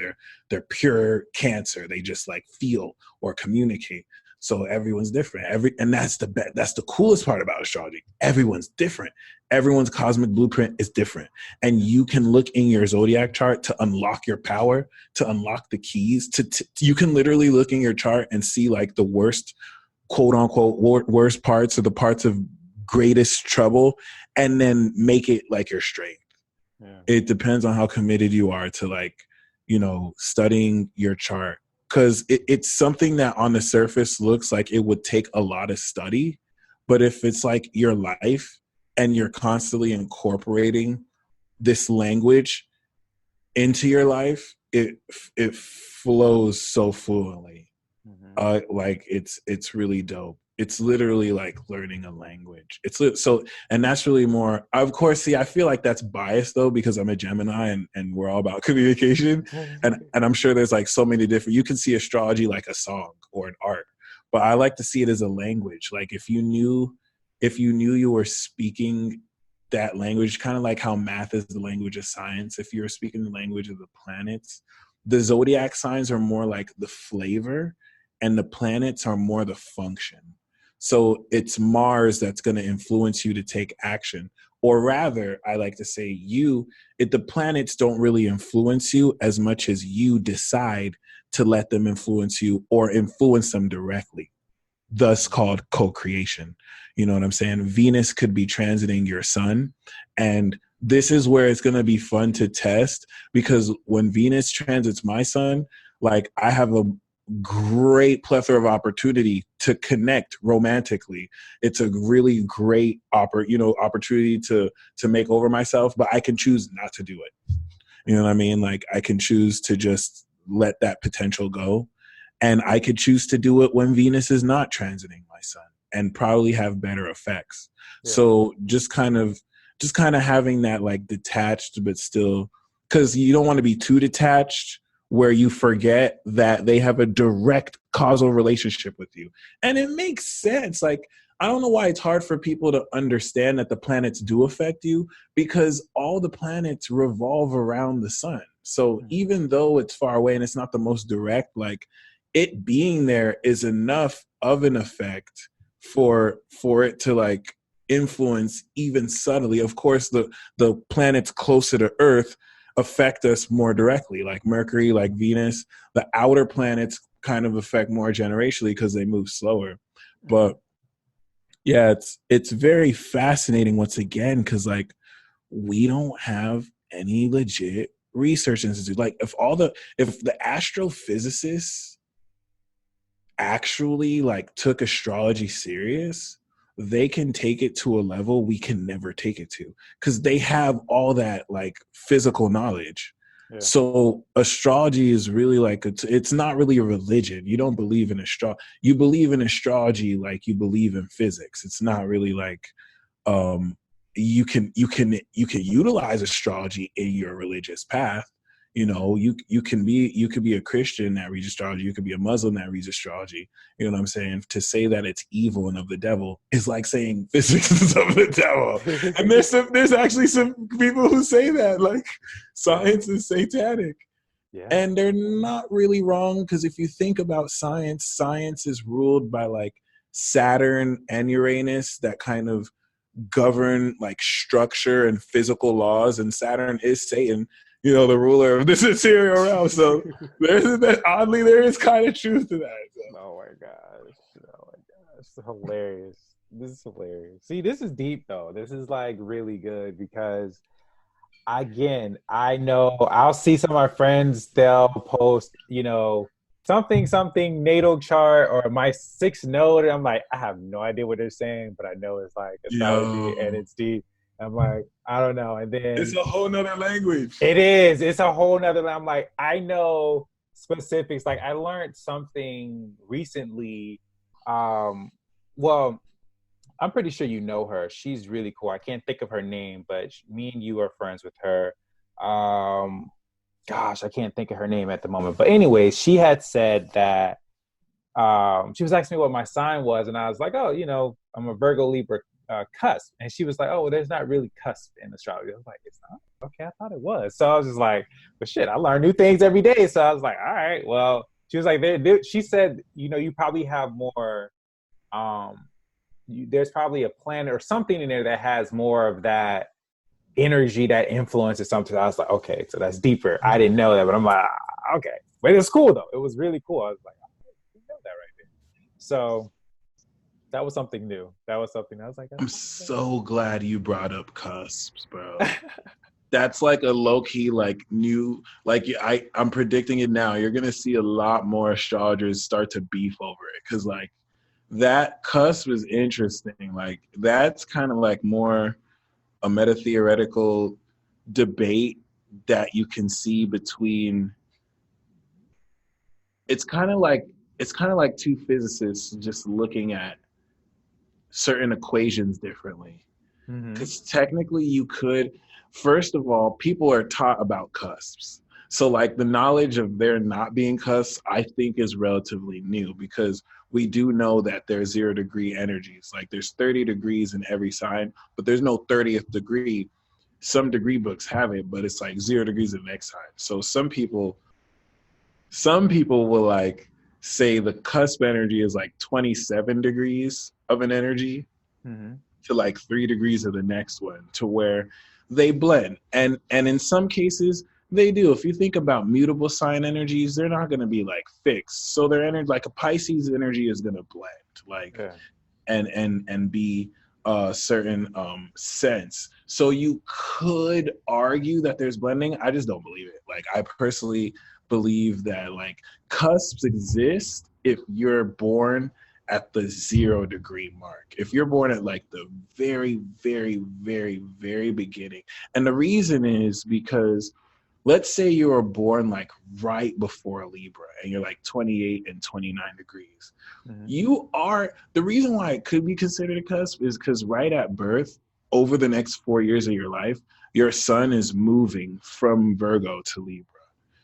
They're pure Cancer. They just like feel or communicate. So everyone's different. And that's the coolest part about astrology. Everyone's different. Everyone's cosmic blueprint is different. And you can look in your zodiac chart to unlock your power, to unlock the keys. You can literally look in your chart and see like the worst, quote unquote, worst parts, or the parts of greatest trouble, and then make it like your strength. Yeah. It depends on how committed you are to like, studying your chart. Because it's something that on the surface looks like it would take a lot of study. But if it's like your life and you're constantly incorporating this language into your life, it flows so fluently. Mm-hmm. Like it's really dope. It's literally like learning a language. And that's really more, of course, see, I feel like that's biased though, because I'm a Gemini and we're all about communication. And I'm sure there's like so many different, you can see astrology like a song or an art, but I like to see it as a language. Like if you knew you were speaking that language, kind of like how math is the language of science. If you're speaking the language of the planets, the zodiac signs are more like the flavor and the planets are more the function. So it's Mars that's going to influence you to take action. Or rather, I like to say the planets don't really influence you as much as you decide to let them influence you or influence them directly. Thus called co-creation. You know what I'm saying? Venus could be transiting your sun. And this is where it's going to be fun to test, because when Venus transits my sun, like I have a great plethora of opportunity to connect romantically. It's a really great opportunity to make over myself, but I can choose not to do it. You know what I mean? Like I can choose to just let that potential go. And I could choose to do it when Venus is not transiting my sun and probably have better effects. Yeah. So just kind of having that like detached, but still, because you don't want to be too detached where you forget that they have a direct causal relationship with you. And it makes sense. Like, I don't know why it's hard for people to understand that the planets do affect you, because all the planets revolve around the sun. So even though it's far away and it's not the most direct, like it being there is enough of an effect for it to like influence even subtly. Of course, the planets closer to Earth affect us more directly, like Mercury, like Venus. The outer planets kind of affect more generationally because they move slower. But yeah, it's very fascinating once again, because like we don't have any legit research institute. Like if the astrophysicists actually like took astrology serious, they can take it to a level we can never take it to, because they have all that like physical knowledge. Yeah. So astrology is really like it's not really a religion. You don't believe in astrology. You believe in astrology like you believe in physics. It's not really like you can utilize astrology in your religious path. You know, you could be a Christian that reads astrology. You could be a Muslim that reads astrology. You know what I'm saying? To say that it's evil and of the devil is like saying physics is of the devil. And there's actually some people who say that, like science is satanic. Yeah. And they're not really wrong, because if you think about science is ruled by like Saturn and Uranus that kind of govern like structure and physical laws, and Saturn is Satan, you know, the ruler of this material realm. So there is kind of truth to that. So. Oh my gosh, hilarious. This is hilarious. See, this is deep though. This is like really good, because again, I know I'll see some of my friends, they'll post, you know, something natal chart or my 6th node, and I'm like, I have no idea what they're saying, but I know it's like astrology and it's deep. I'm like, I don't know. And then it's a whole nother language. It is. It's a whole nother. I'm like, I know specifics. Like I learned something recently. Well, I'm pretty sure you know her. She's really cool. I can't think of her name, but me and you are friends with her. Gosh, I can't think of her name at the moment. But anyway, she had said that she was asking me what my sign was, and I was like, oh, you know, I'm a Virgo Libra cusp. And she was like, oh, well, there's not really cusp in astrology. I was like, it's not? Okay, I thought it was. So I was just like, but shit, I learn new things every day. So I was like, all right, well, she was like, she said, you know, you probably have more, there's probably a planet or something in there that has more of that energy that influences something. I was like, okay, so that's deeper. I didn't know that, but I'm like, okay. But it was cool though. It was really cool. I was like, I didn't know that right there. So that was something new. That was something I was like, I'm so glad you brought up cusps, bro. That's like a low-key, like new, like I'm predicting it now. You're gonna see a lot more astrologers start to beef over it, because like that cusp is interesting. Like that's kind of like more a meta-theoretical debate that you can see between. It's kind of like two physicists just looking at certain equations differently. Because technically you could, first of all, people are taught about cusps. So like the knowledge of there not being cusps, I think is relatively new, because we do know that there's 0-degree energies. Like there's 30 degrees in every sign, but there's no 30th degree. Some degree books have it, but it's like 0 degrees in the next sign. So some people will like say the cusp energy is like 27 degrees of an energy to like 3 degrees of the next one, to where they blend. And in some cases they do. If you think about mutable sign energies, they're not going to be like fixed. So their energy, like a Pisces energy, is going to blend, like, and be a certain sense. So you could argue that there's blending. I just don't believe it. Like I personally believe that like cusps exist if you're born at the 0-degree mark. If you're born at like the very, very, very, very beginning. And the reason is because let's say you were born like right before Libra and you're like 28 and 29 degrees. You are, the reason why it could be considered a cusp is because right at birth, over the next 4 years of your life, your sun is moving from Virgo to Libra.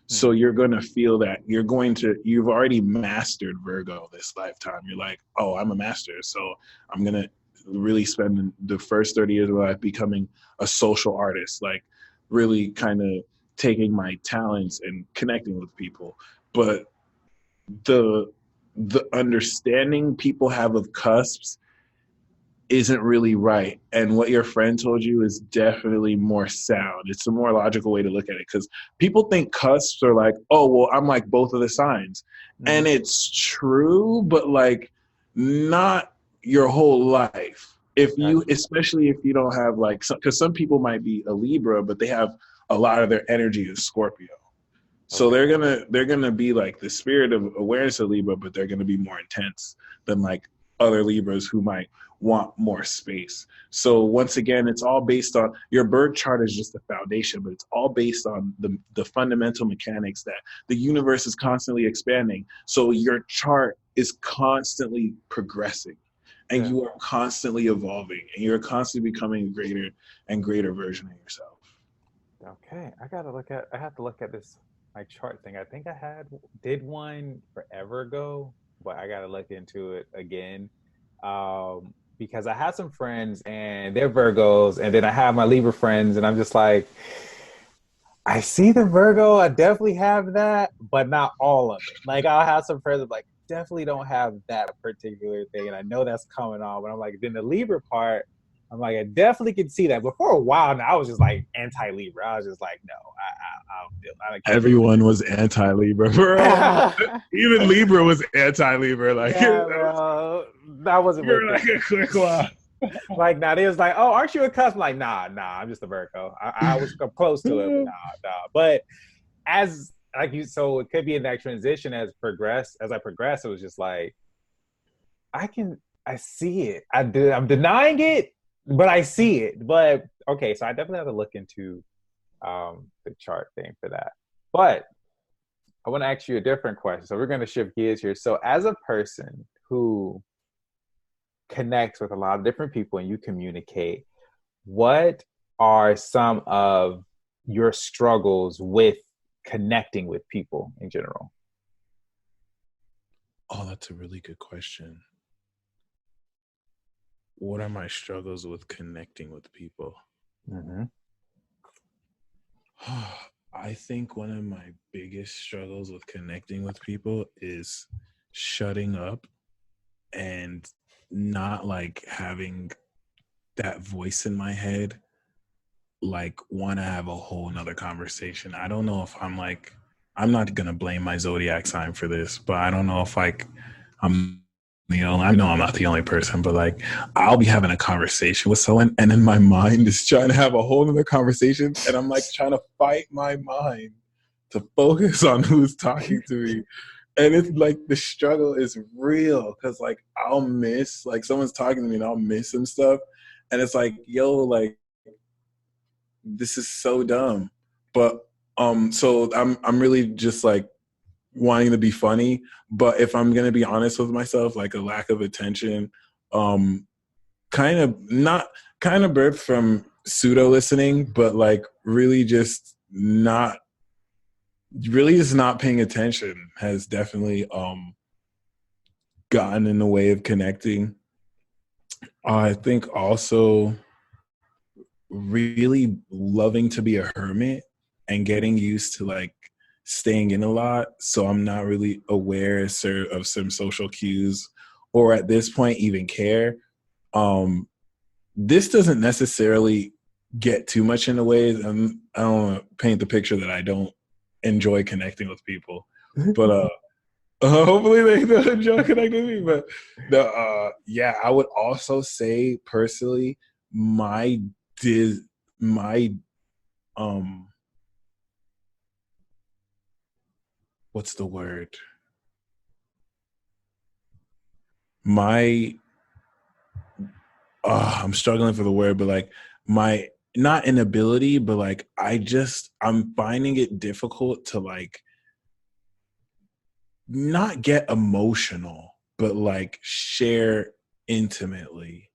So you're going to feel that you've already mastered Virgo this lifetime. You're like, oh, I'm a master. So I'm going to really spend the first 30 years of my life becoming a social artist, like really kind of taking my talents and connecting with people. But the understanding people have of cusps isn't really right. And what your friend told you is definitely more sound. It's a more logical way to look at it, because people think cusps are like, oh, well, I'm like both of the signs. And it's true, but like not your whole life. If you, especially if you don't have like, because some people might be a Libra, but they have a lot of their energy is Scorpio. So they're gonna be like the spirit of awareness of Libra, but they're gonna be more intense than like other Libras who might want more space. So once again, it's all based on your birth chart is just the foundation, but it's all based on the fundamental mechanics that the universe is constantly expanding. So your chart is constantly progressing, and you are constantly evolving, and you're constantly becoming a greater and greater version of yourself. Okay, I have to look at this my chart thing. I think I did one forever ago, but I gotta look into it again. Because I had some friends and they're Virgos, and then I have my Libra friends, and I'm just like, I see the Virgo, I definitely have that, but not all of it. Like, I'll have some friends that like definitely don't have that particular thing, and I know that's coming on, but I'm like, then the Libra part, I'm like, I definitely can see that. But for a while now, I was just like anti-Libra. I was just like, no, I don't feel. Everyone was anti-Libra, bro. Even Libra was anti-Libra. Like, yeah, bro, that wasn't. You're like a quick one. Like, now they was like, oh, aren't you a cusp? I'm like, nah, I'm just a Virgo. I was close to it, but nah. But as like you, so it could be in that transition as I progress, it was just like, I see it. I'm denying it, but I see it. But okay, so I definitely have to look into the chart thing for that. But I want to ask you a different question. So we're going to shift gears here. So as a person who connects with a lot of different people and you communicate, what are some of your struggles with connecting with people in general? Oh, that's a really good question. What are my struggles with connecting with people? I think one of my biggest struggles with connecting with people is shutting up and not like having that voice in my head, like want to have a whole nother conversation. I don't know if I'm not going to blame my zodiac sign for this, but I don't know if like I'm I know I'm not the only person, but like I'll be having a conversation with someone and then my mind is trying to have a whole other conversation, and I'm like trying to fight my mind to focus on who's talking to me. And it's like the struggle is real, because like I'll miss, like someone's talking to me and I'll miss some stuff. And it's like, yo, like this is so dumb. But so I'm really just like wanting to be funny, but if I'm gonna be honest with myself, like a lack of attention, kind of birthed from pseudo listening, but like really just not paying attention has definitely gotten in the way of connecting. I think also really loving to be a hermit and getting used to like staying in a lot, so I'm not really aware of some social cues, or at this point even care. This doesn't necessarily get too much in the way. I don't want to paint the picture that I don't enjoy connecting with people, but hopefully they don't enjoy connecting with me. But yeah, I would also say personally, what's the word? I'm struggling for the word, but like my, not inability, but like I'm finding it difficult to like not get emotional, but like share intimately,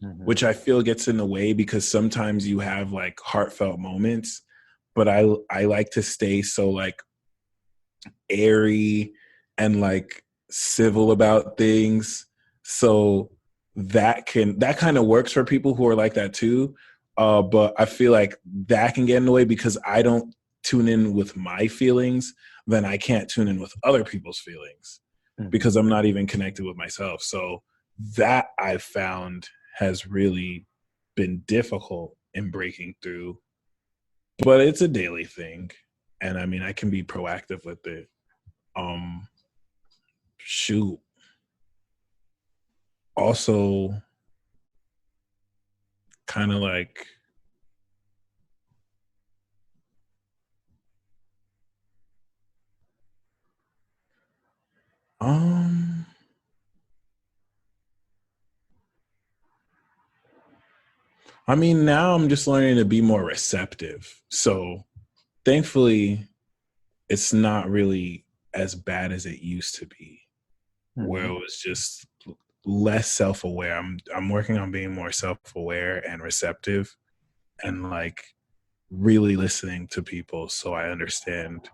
which I feel gets in the way, because sometimes you have like heartfelt moments, but I like to stay so like airy and like civil about things. So that kind of works for people who are like that too. But I feel like that can get in the way because I don't tune in with my feelings, then I can't tune in with other people's feelings because I'm not even connected with myself. So that I've found has really been difficult in breaking through, but it's a daily thing. And I mean, I can be proactive with it. Shoot. Also, kind of like, I mean, now I'm just learning to be more receptive. So thankfully, it's not really as bad as it used to be, where it was just less self-aware. I'm working on being more self-aware and receptive and like really listening to people so I understand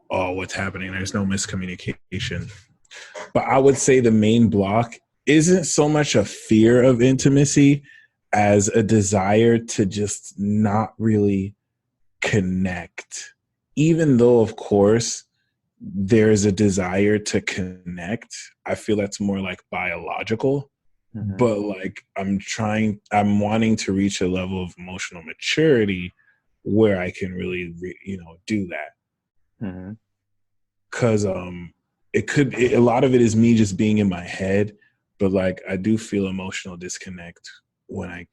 what's happening. There's no miscommunication. But I would say the main block isn't so much a fear of intimacy as a desire to just not really connect. Even though, of course, there's a desire to connect, I feel that's more like biological. But like I'm wanting to reach a level of emotional maturity where I can really, do that. Because a lot of it is me just being in my head, but like I do feel emotional disconnect when I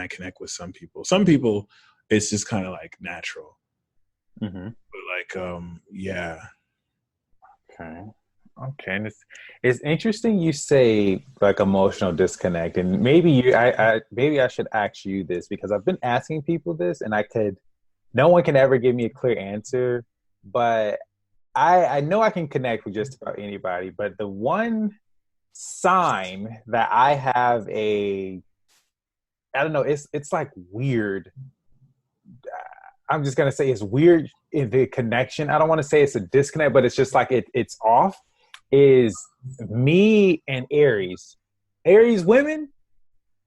connect with some people. Some people, it's just kind of like natural. But like, yeah. Okay. And it's interesting you say like emotional disconnect, and maybe I should ask you this because I've been asking people this, and no one can ever give me a clear answer, but I know I can connect with just about anybody. But the one sign that I have I don't know, it's like weird. I'm just gonna say it's weird in the connection. I don't want to say it's a disconnect, but it's just like it's off. Is me and Aries. Aries women,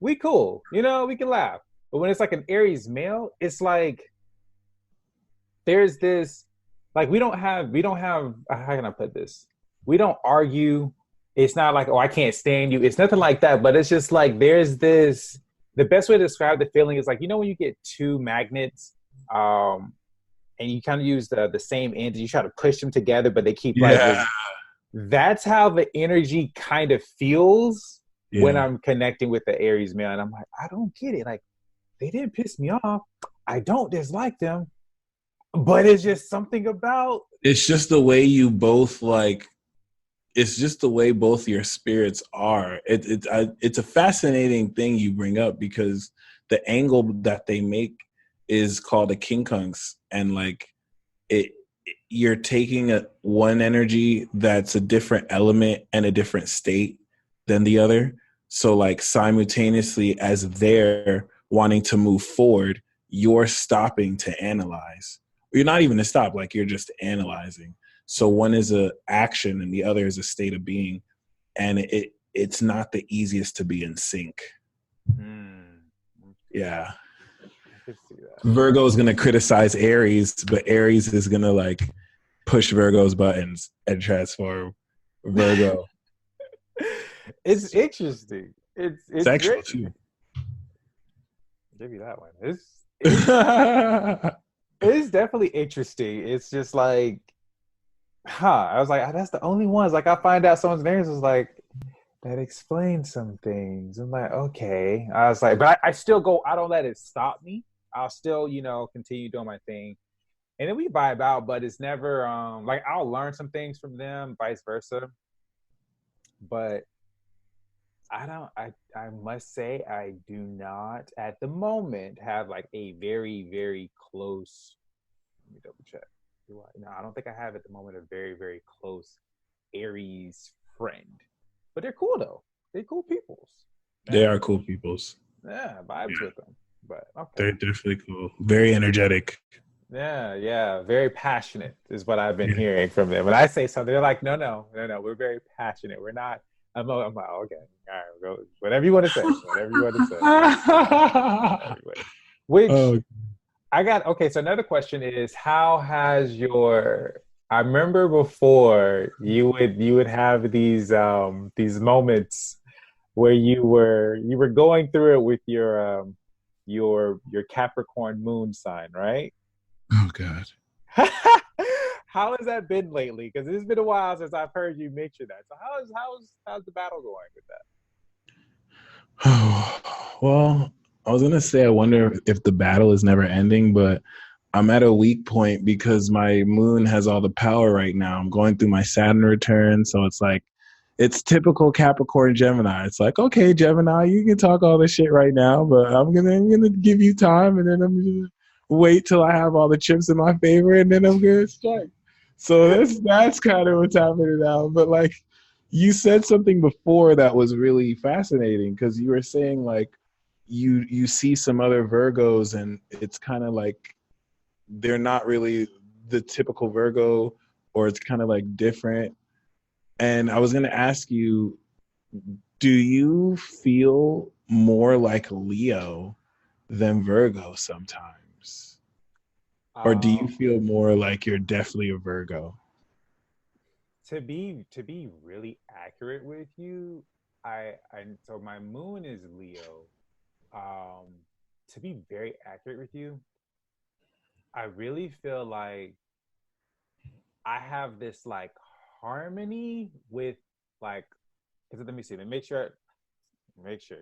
we cool. We can laugh. But when it's like an Aries male, it's like there's this like we don't have how can I put this? We don't argue. It's not like, oh, I can't stand you. It's nothing like that. But it's just like there's this. The best way to describe the feeling is like, when you get two magnets, and you kind of use the same ends, you try to push them together, but they keep that's how the energy kind of feels when I'm connecting with the Aries male. And I'm like, I don't get it. Like, they didn't piss me off. I don't dislike them, but it's just something about. It's just the way you both like. It's just the way both your spirits are. It's a fascinating thing you bring up because the angle that they make is called a quincunx, and like you're taking one energy that's a different element and a different state than the other. So like simultaneously as they're wanting to move forward, you're stopping to analyze. You're not even to stop, like you're just analyzing. So one is a action and the other is a state of being. And it's not the easiest to be in sync. Yeah. Virgo is going to criticize Aries, but Aries is going to like push Virgo's buttons and transform Virgo. It's interesting. It's sexual great. too. I'll give you that one. It's definitely interesting. It's just like, I was like, that's the only ones. Like I find out someone's Aries was like, that explains some things. I'm like, okay. I was like, but I still go, I don't let it stop me. I'll still, continue doing my thing. And then we vibe out, but it's never like I'll learn some things from them, vice versa. But I must say I do not at the moment have like a very, very close, let me double check. No, I don't think I have at the moment a very, very close Aries friend. But they're cool though. They're cool peoples. They are cool peoples. Yeah, vibes with them. But okay. They're definitely cool. Very energetic. Yeah. Very passionate is what I've been hearing from them. When I say something, they're like, no. We're very passionate. We're not. I'm like, okay, all right, go. Whatever you want to say. Which Okay, so another question is how has your I remember before you would have these moments where you were going through it with your Capricorn moon sign, right? Oh God. How has that been lately? Because it's been a while since I've heard you mention that. So how's the battle going with that? Well, I was gonna say I wonder if the battle is never ending, but I'm at a weak point because my moon has all the power right now. I'm going through my Saturn return, so it's like it's typical Capricorn Gemini. It's like, okay, Gemini, you can talk all this shit right now, but I'm gonna give you time, and then I'm gonna wait till I have all the chips in my favor, and then I'm gonna strike. So that's kind of what's happening now. But like, you said something before that was really fascinating because you were saying like you see some other Virgos and it's kind of like they're not really the typical Virgo, or it's kind of like different. And I was going to ask you, do you feel more like Leo than Virgo sometimes? Or do you Um, feel more like you're definitely a Virgo? to be really accurate with you, I so my moon is Leo. Um, to be very accurate with you, I really feel like I have this like harmony with like because let me see, let me make sure.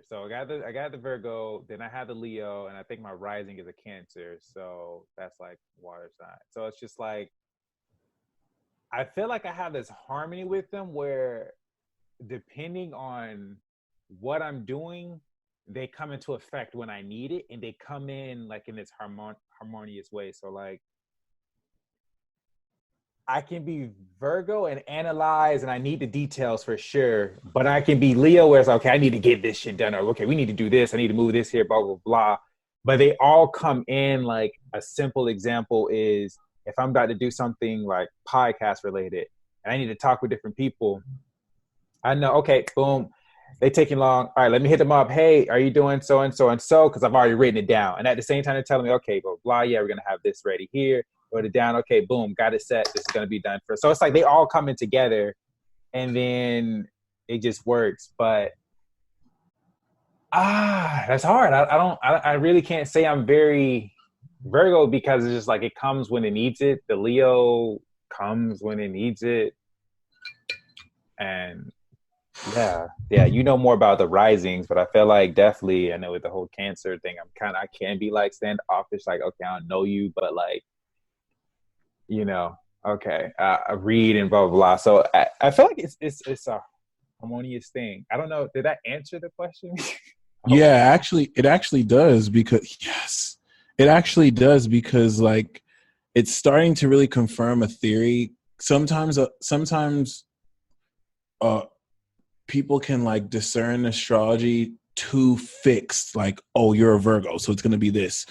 So I got the Virgo, then I have the Leo, and I think my rising is a Cancer, so that's like water sign. So it's just like I feel like I have this harmony with them where depending on what I'm doing, they come into effect when I need it, and they come in like in this harmonious way. So like I can be Virgo and analyze, and I need the details for sure. But I can be Leo, where it's okay, I need to get this shit done, or okay, we need to do this. I need to move this here, blah blah blah. But they all come in like a simple example is if I'm about to do something like podcast related, and I need to talk with different people. I know, okay, boom, they taking long. All right, let me hit them up. Hey, are you doing so and so and so? Because I've already written it down. And at the same time, they're telling me, okay, blah, blah, yeah, we're gonna have this ready here. Wrote it down. Okay, boom, got it set. This is gonna be done first. So it's like they all come in together, and then it just works. But that's hard. I don't. I really can't say I'm very Virgo because it's just like it comes when it needs it. The Leo comes when it needs it, and yeah, yeah, you know more about the risings, but I feel like definitely, I know with the whole Cancer thing, I can be like standoffish, like okay, I don't know you, but like you know, okay, I read and blah blah blah. So I feel like it's a harmonious thing. I don't know, did that answer the question? Yeah, actually, it actually does because yes, it actually does because like it's starting to really confirm a theory. Sometimes uh, people can like discern astrology too fixed, like, oh, you're a Virgo, so it's going to be this.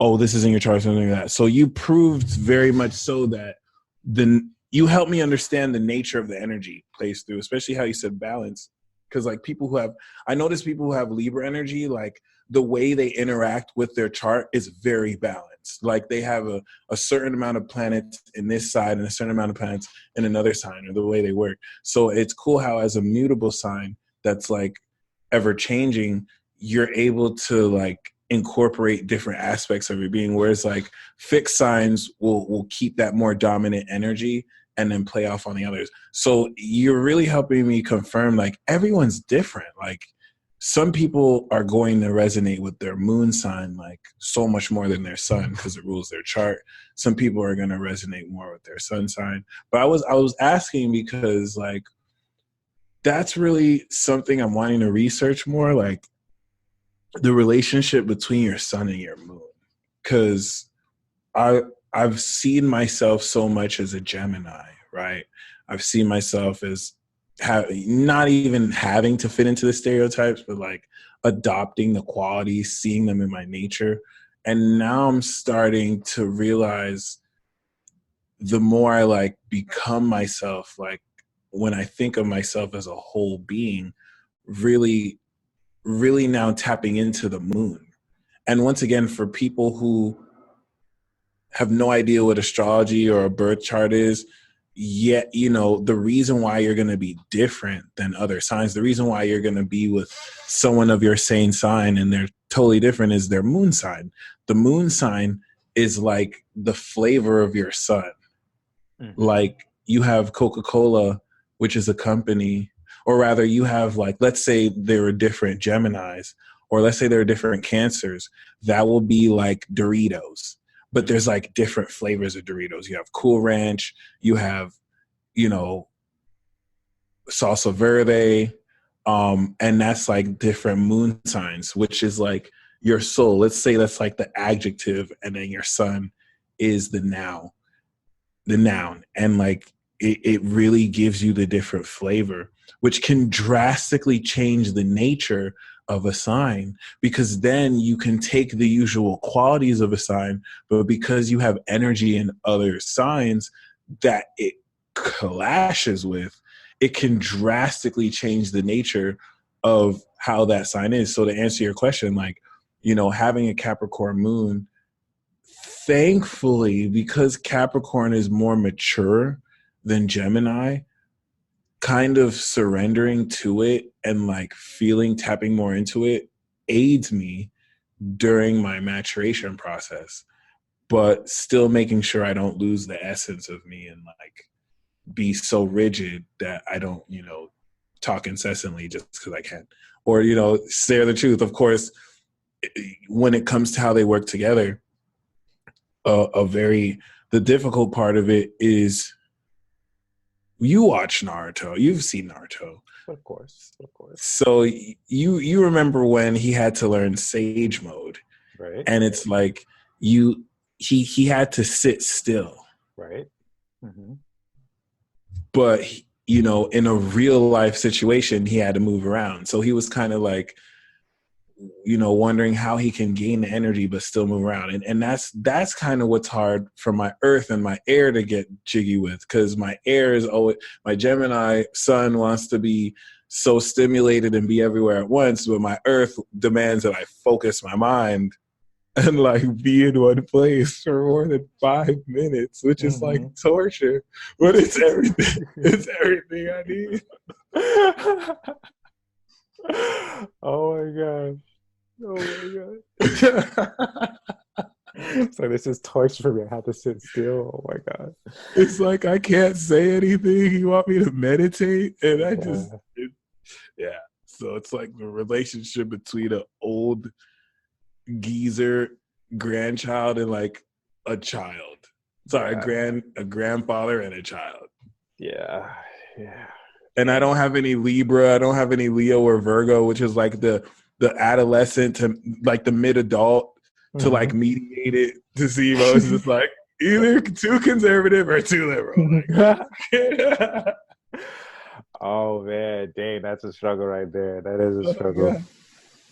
Oh, this is in your chart, something like that. So you proved very much so that you helped me understand the nature of the energy plays through, especially how you said balance. Because like I notice people who have Libra energy, like the way they interact with their chart is very balanced. Like they have a certain amount of planets in this side and a certain amount of planets in another sign, or the way they work. So it's cool how as a mutable sign that's like ever changing, you're able to like incorporate different aspects of your being, whereas like fixed signs will keep that more dominant energy and then play off on the others. So you're really helping me confirm like everyone's different. Like some people are going to resonate with their moon sign like so much more than their sun because it rules their chart. Some people are going to resonate more with their sun sign. But I was asking because like that's really something I'm wanting to research more, like the relationship between your sun and your moon. Because I I've seen myself so much as a Gemini, right? I've seen myself as not even having to fit into the stereotypes, but like adopting the qualities, seeing them in my nature. And now I'm starting to realize the more I like become myself, like when I think of myself as a whole being, really, really now tapping into the moon. And once again, for people who have no idea what astrology or a birth chart is, yet, you know, the reason why you're going to be different than other signs, the reason why you're going to be with someone of your same sign and they're totally different is their moon sign. The moon sign is like the flavor of your sun. Mm-hmm. Like you have Coca-Cola, which is a company, or rather you have, like, let's say there are different Geminis, or let's say there are different Cancers. That will be like Doritos. But there's like different flavors of Doritos. You have Cool Ranch, you have, you know, Salsa Verde, and that's like different moon signs, which is like your soul. Let's say that's like the adjective, and then your sun is the noun. And like it really gives you the different flavor, which can drastically change the nature of a sign, because then you can take the usual qualities of a sign, but because you have energy in other signs that it clashes with, it can drastically change the nature of how that sign is. So to answer your question, like, you know, having a Capricorn moon, thankfully, because Capricorn is more mature than Gemini, kind of surrendering to it and like tapping more into it aids me during my maturation process, but still making sure I don't lose the essence of me and like be so rigid that I don't, you know, talk incessantly just because I can, or, you know, share the truth. Of course, when it comes to how they work together, the difficult part of it is, you watch Naruto. You've seen Naruto. Of course. So you remember when he had to learn Sage mode, right? And it's like he had to sit still, right? Mm-hmm. But you know, in a real life situation, he had to move around. So he was kind of like, you know, wondering how he can gain the energy but still move around. And that's kind of what's hard for my earth and my air to get jiggy with, because my air is always, my Gemini sun wants to be so stimulated and be everywhere at once, but my earth demands that I focus my mind and like be in one place for more than 5 minutes, which is like torture, but it's everything. It's everything I need. Oh my gosh. So this is torture for me. I have to sit still. Oh my god. It's like I can't say anything. You want me to meditate, and I just So it's like the relationship between an old geezer grandchild and like a child. Sorry, a grandfather and a child. Yeah. And I don't have any Libra. I don't have any Leo or Virgo, which is like the adolescent to like the mid-adult to like mediate it to see most. It's just like either too conservative or too liberal. Oh man, dang, that's a struggle right there. That is a struggle. Yeah.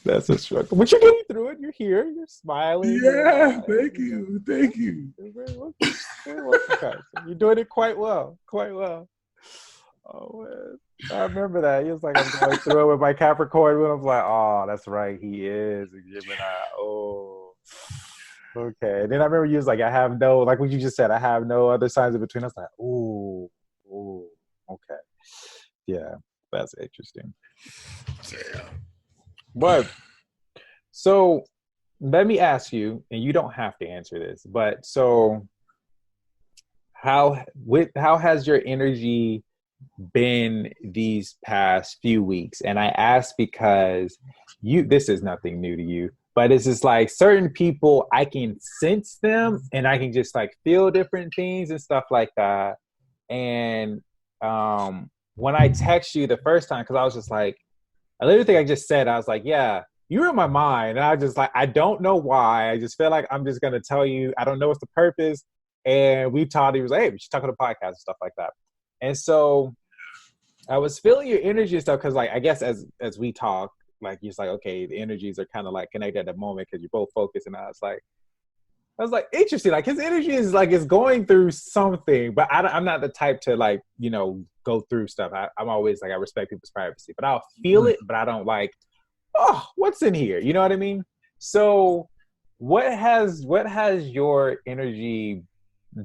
That's a struggle. But you're getting through it. You're here. You're smiling. Yeah, thank you. You're very welcome. You're doing it quite well. Oh man, I remember that. He was like, I'm going through it with my Capricorn. And I was like, oh, that's right, he is a Gemini. Oh, okay. And then I remember you was like, I have no, like what you just said, I have no other signs in between. I was like, ooh, okay, yeah, that's interesting. Yeah. But so let me ask you, and you don't have to answer this, but so how has your energy been these past few weeks? And I ask because this is nothing new to you, but it's just like certain people, I can sense them and I can just like feel different things and stuff like that. And when I text you the first time, because I was just like, I literally think I just said, I was like, yeah, you were in my mind. And I just like, I don't know why. I just feel like I'm just going to tell you, I don't know what's the purpose. And we talked, he was like, hey, we should talk on the podcast and stuff like that. And so I was feeling your energy and stuff because, like, I guess as we talk, like, you're like, okay, the energies are kind of like connected at the moment because you're both focused. And I was like, interesting. Like, his energy is like, it's going through something, but I'm not the type to like, you know, go through stuff. I'm always like, I respect people's privacy, but I'll feel it, but I don't like, oh, what's in here? You know what I mean? So what has your energy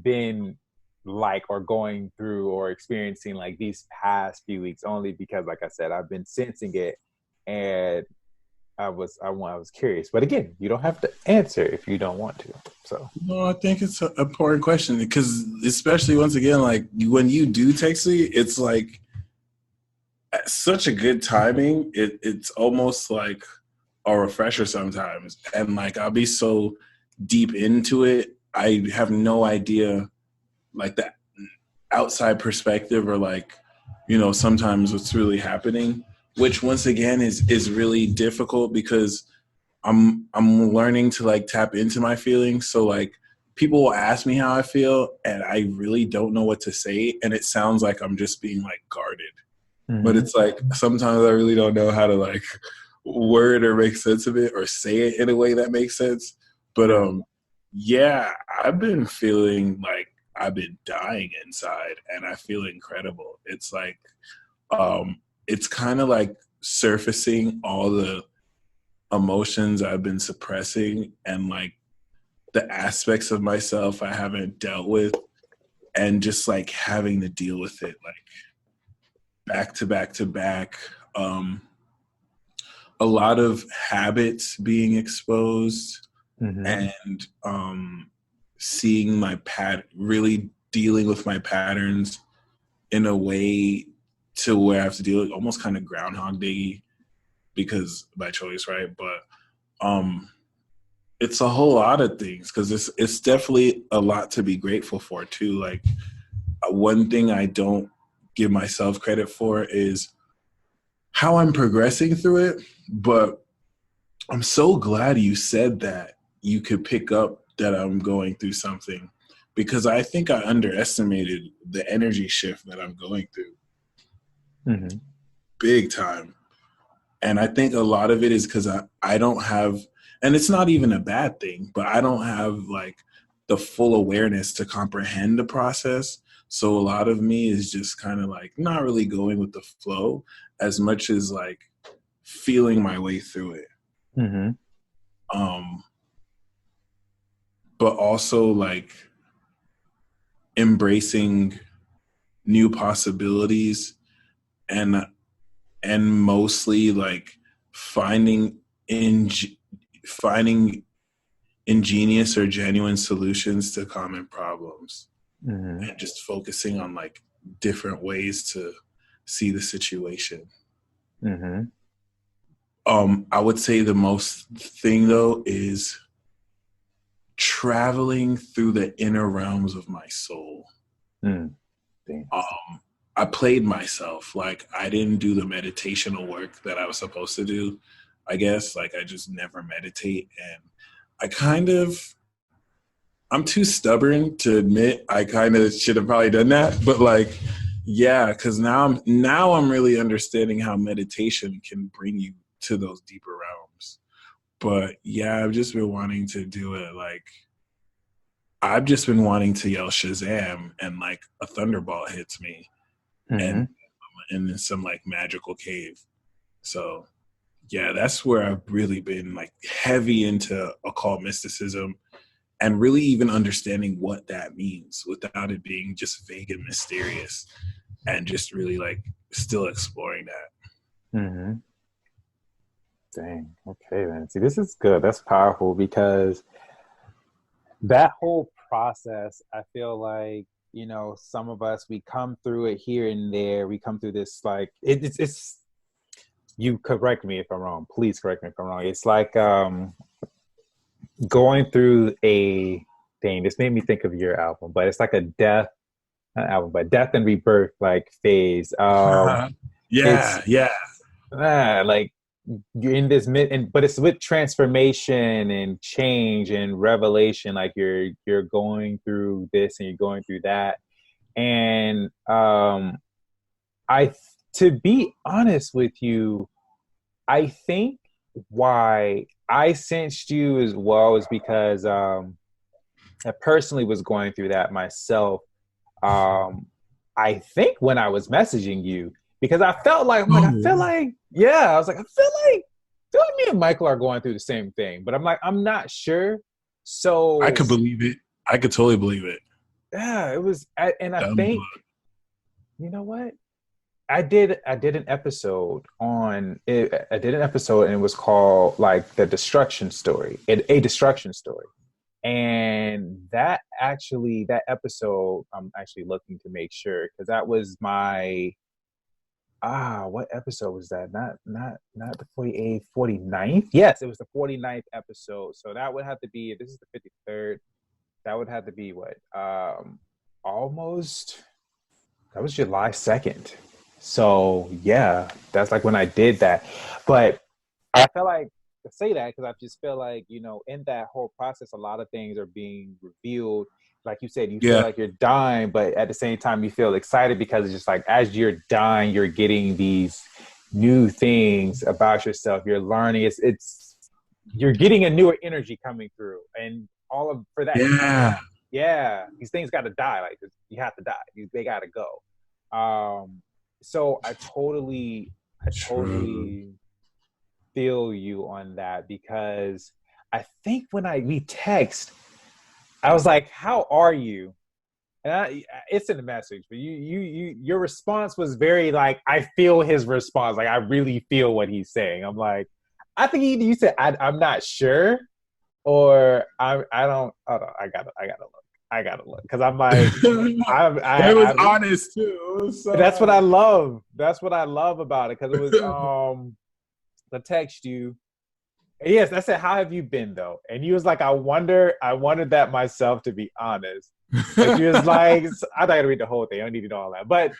been like, or going through, or experiencing like these past few weeks? Only because, like I said, I've been sensing it, and I was curious. But again, you don't have to answer if you don't want to. So No, I think it's an important question because, especially once again, like when you do text me, it's like such a good timing. It's almost like a refresher sometimes, and like I'll be so deep into it, I have no idea like the outside perspective, or like, you know, sometimes what's really happening, which once again is really difficult because I'm learning to like tap into my feelings. So like people will ask me how I feel and I really don't know what to say, and it sounds like I'm just being like guarded. mm-hmm. But it's like sometimes I really don't know how to like word or make sense of it or say it in a way that makes sense. But yeah, I've been feeling like I've been dying inside and I feel incredible. It's like it's kind of like surfacing all the emotions I've been suppressing and like the aspects of myself I haven't dealt with, and just like having to deal with it like back to back to back. A lot of habits being exposed, Mm-hmm. and seeing my really dealing with my patterns in a way to where I have to deal with almost kind of Groundhog Day because by choice, right? But it's a whole lot of things because it's definitely a lot to be grateful for too. Like one thing I don't give myself credit for is how I'm progressing through it. But I'm so glad you said that you could pick up that I'm going through something, because I think I underestimated the energy shift that I'm going through. Mm-hmm. Big time. And I think a lot of it is because I don't have, and it's not even a bad thing, but I don't have like the full awareness to comprehend the process. So a lot of me is just kind of like not really going with the flow as much as like feeling my way through it. Mm-hmm. But also like embracing new possibilities, and mostly like finding finding ingenious or genuine solutions to common problems, Mm-hmm. and just focusing on like different ways to see the situation. Mm-hmm. I would say the most thing though is traveling through the inner realms of my soul. I played myself. Like I didn't do the meditational work that I was supposed to do. I guess like I just never meditate, and I'm too stubborn to admit I kind of should have probably done that. But like, yeah, because now I'm really understanding how meditation can bring you to those deeper realms. But yeah, I've just been wanting to do it. Like I've just been wanting to yell Shazam and like a thunderbolt hits me, Mm-hmm. and in some like magical cave. So yeah, that's where I've really been like heavy into occult mysticism, and really even understanding what that means without it being just vague and mysterious, and just really like still exploring that. Mm-hmm. Dang. Okay, then. See, this is good. That's powerful, because that whole process, I feel like, some of us, we come through it here and there. We come through this, like, it's you correct me if I'm wrong. Please correct me if I'm wrong. It's like going through a thing. This made me think of your album, but it's like a death, not album, but death and rebirth like phase. It's Yeah. like you're in this but it's with transformation and change and revelation. Like you're going through this and you're going through that. And to be honest with you, I think why I sensed you as well is because I personally was going through that myself. I think when I was messaging you, because I felt like, I feel like, yeah, I was like, I feel like feel like me and Michael are going through the same thing, but I'm not sure. So I could believe it. I could totally believe it. yeah, it was, and I Dumb think, luck. you know what? I did an episode on it. I did an episode and it was called like the destruction story, a destruction story. And that episode, I'm actually looking to make sure because that was my what episode was that? Not the 48th, 49th. Yes, it was the 49th episode. So that would have to be, this is the 53rd. That would have to be what? Almost, that was July 2nd. So yeah, that's like when I did that. But I feel like to say that because I just feel like, in that whole process, a lot of things are being revealed. Like you said, you feel Yeah. like you're dying, but at the same time, you feel excited because it's just like as you're dying, you're getting these new things about yourself. You're learning. You're getting a newer energy coming through, and all of for that Yeah. time, yeah, these things got to die. Like you have to die. They got to go. So I True. totally feel you on that because I think when we text, I was like, "How are you?" And it's in the message, but your response was very like, I feel his response, like I really feel what he's saying. I'm like, I think you said I'm not sure, or I don't. Hold on, I gotta look because I'm like, It was honest too. It was so that's what I honest. love. That's what I love about it because it was the text you. Yes, I said, "How have you been though?" And he was like, I wondered that myself to be honest. But you was like, I thought I'd read the whole thing. I don't need to know all that. But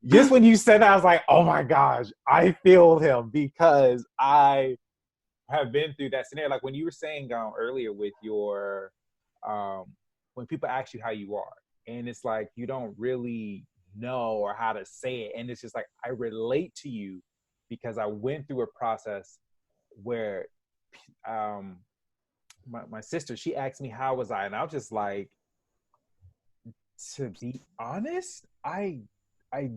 just when you said that, I was like, oh my gosh, I feel him because I have been through that scenario. Like when you were saying earlier with your, when people ask you how you are, and it's like you don't really know or how to say it. And it's just like, I relate to you because I went through a process where my sister, she asked me how was I, and I was just like, to be honest, I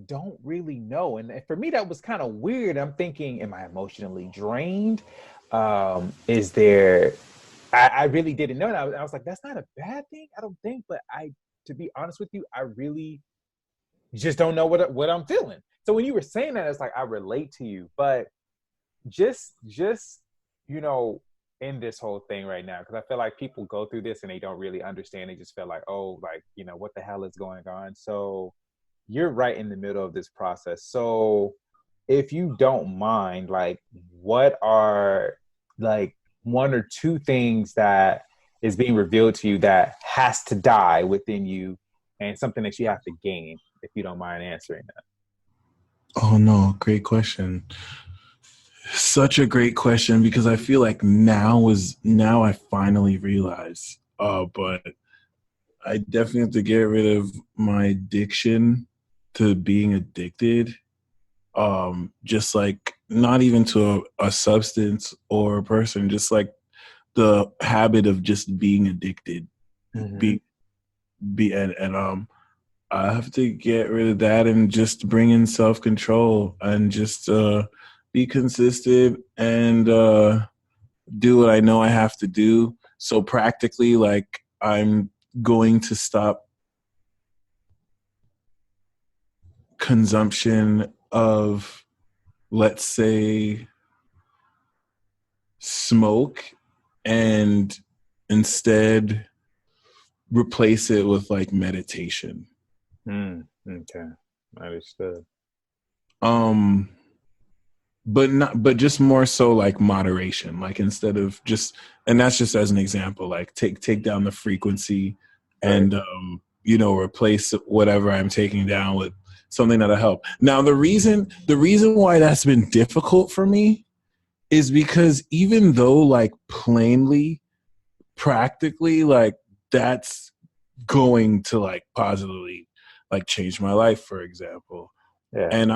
don't really know. And for me that was kind of weird. I'm thinking, am I emotionally drained? Is there I really didn't know. And I was like, that's not a bad thing, I don't think, but to be honest with you, I really just don't know what I'm feeling. So when you were saying that, it's like I relate to you, but just you know in this whole thing right now, because I feel like people go through this and they don't really understand. They just feel like, oh, like, what the hell is going on? So you're right in the middle of this process. So if you don't mind, like, what are like one or two things that is being revealed to you that has to die within you, and something that you have to gain, if you don't mind answering that? Oh no, great question. Such a great question because I feel like now I finally realize. But I definitely have to get rid of my addiction to being addicted. Just like not even to a substance or a person, just like the habit of just being addicted. Mm-hmm. And I have to get rid of that and just bring in self control and just be consistent and do what I know I have to do. So practically, like I'm going to stop consumption of, let's say, smoke, and instead replace it with like meditation. Okay, understood. Um, but just more so like moderation, like instead of just, and that's just as an example, like take down the frequency Right. and replace whatever I'm taking down with something that'll help. Now the reason why that's been difficult for me is because even though like plainly practically like that's going to like positively like change my life, for example, Yeah. and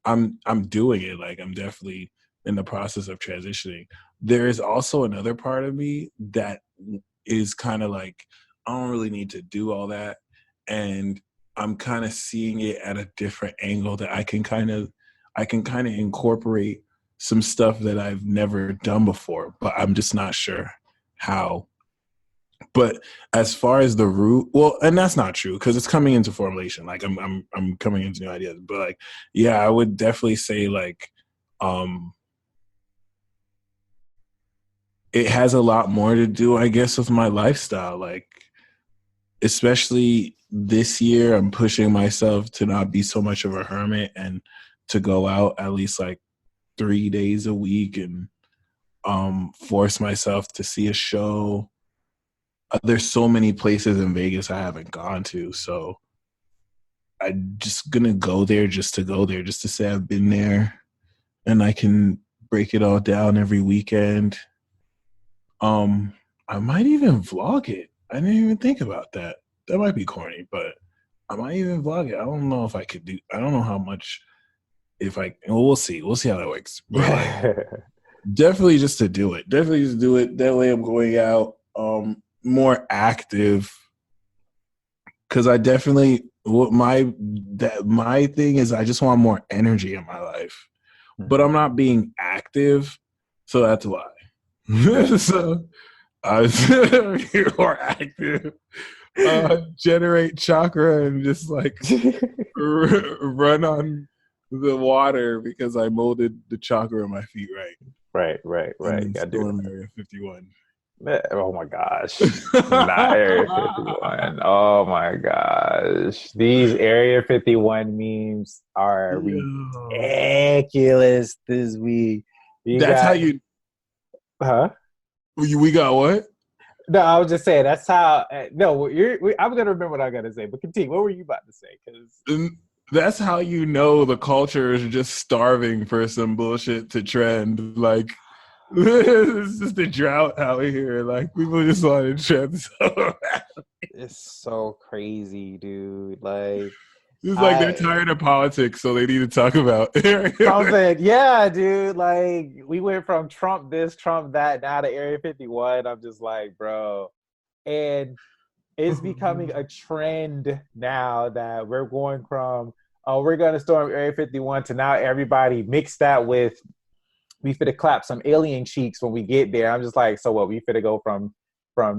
I'm doing it, like I'm definitely in the process of transitioning. There is also another part of me that is kind of like, I don't really need to do all that, and I'm kind of seeing it at a different angle that I can kind of incorporate some stuff that I've never done before, but I'm just not sure how. But as far as the root, well, and that's not true because it's coming into formulation. Like I'm coming into new ideas. But like, yeah, I would definitely say like it has a lot more to do, I guess, with my lifestyle. Like, especially this year, I'm pushing myself to not be so much of a hermit and to go out at least like 3 days a week and force myself to see a show. There's so many places in Vegas I haven't gone to, so I'm just gonna go there just to go there, just to say I've been there, and I can break it all down every weekend. I might even vlog it. I didn't even think about that. That might be corny, but I might even vlog it. I don't know if I could do. I don't know how much. If I, well, we'll see. We'll see how that works. But like, definitely just to do it. Definitely just do it. That way, I'm going out more active. Because I definitely my thing is I just want more energy in my life, but I'm not being active, so that's why. So I was be more active, generate chakra, and just like run on the water because I molded the chakra in my feet right. Right. Got to do Area 51. Oh my gosh. Not Area 51. Oh my gosh. These Area 51 memes are ridiculous this week. How you. Huh? We got what? No, I was just saying that's how. No, I'm gonna remember what I'm gonna say. But continue. What were you about to say? Because that's how you know the culture is just starving for some bullshit to trend. Like it's just a drought out here. Like people just want to trend. It's so crazy, dude. Like. It's like they're tired of politics, so they need to talk about something. Yeah, dude. Like we went from Trump this, Trump that, now to Area 51. I'm just like, bro. And it's becoming a trend now that we're going from, oh, we're going to storm Area 51 to now everybody mix that with, we finna clap some alien cheeks when we get there. I'm just like, so what? We finna go from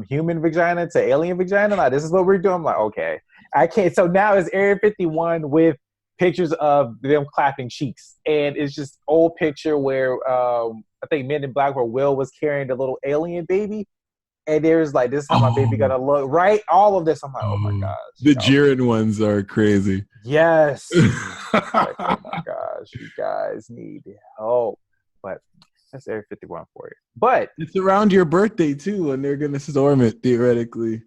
human vagina to alien vagina? Like, this is what we're doing? I'm like, okay. I can't. So now it's Area 51 with pictures of them clapping cheeks. And it's just old picture where I think Men in Black where Will was carrying the little alien baby. And there's like, this is how my baby gonna look, right? All of this. I'm like, oh my gosh. The Jiren ones are crazy. Yes. Like, oh my gosh, you guys need help. But that's Area 51 for you. But it's around your birthday too, and they're gonna storm it theoretically.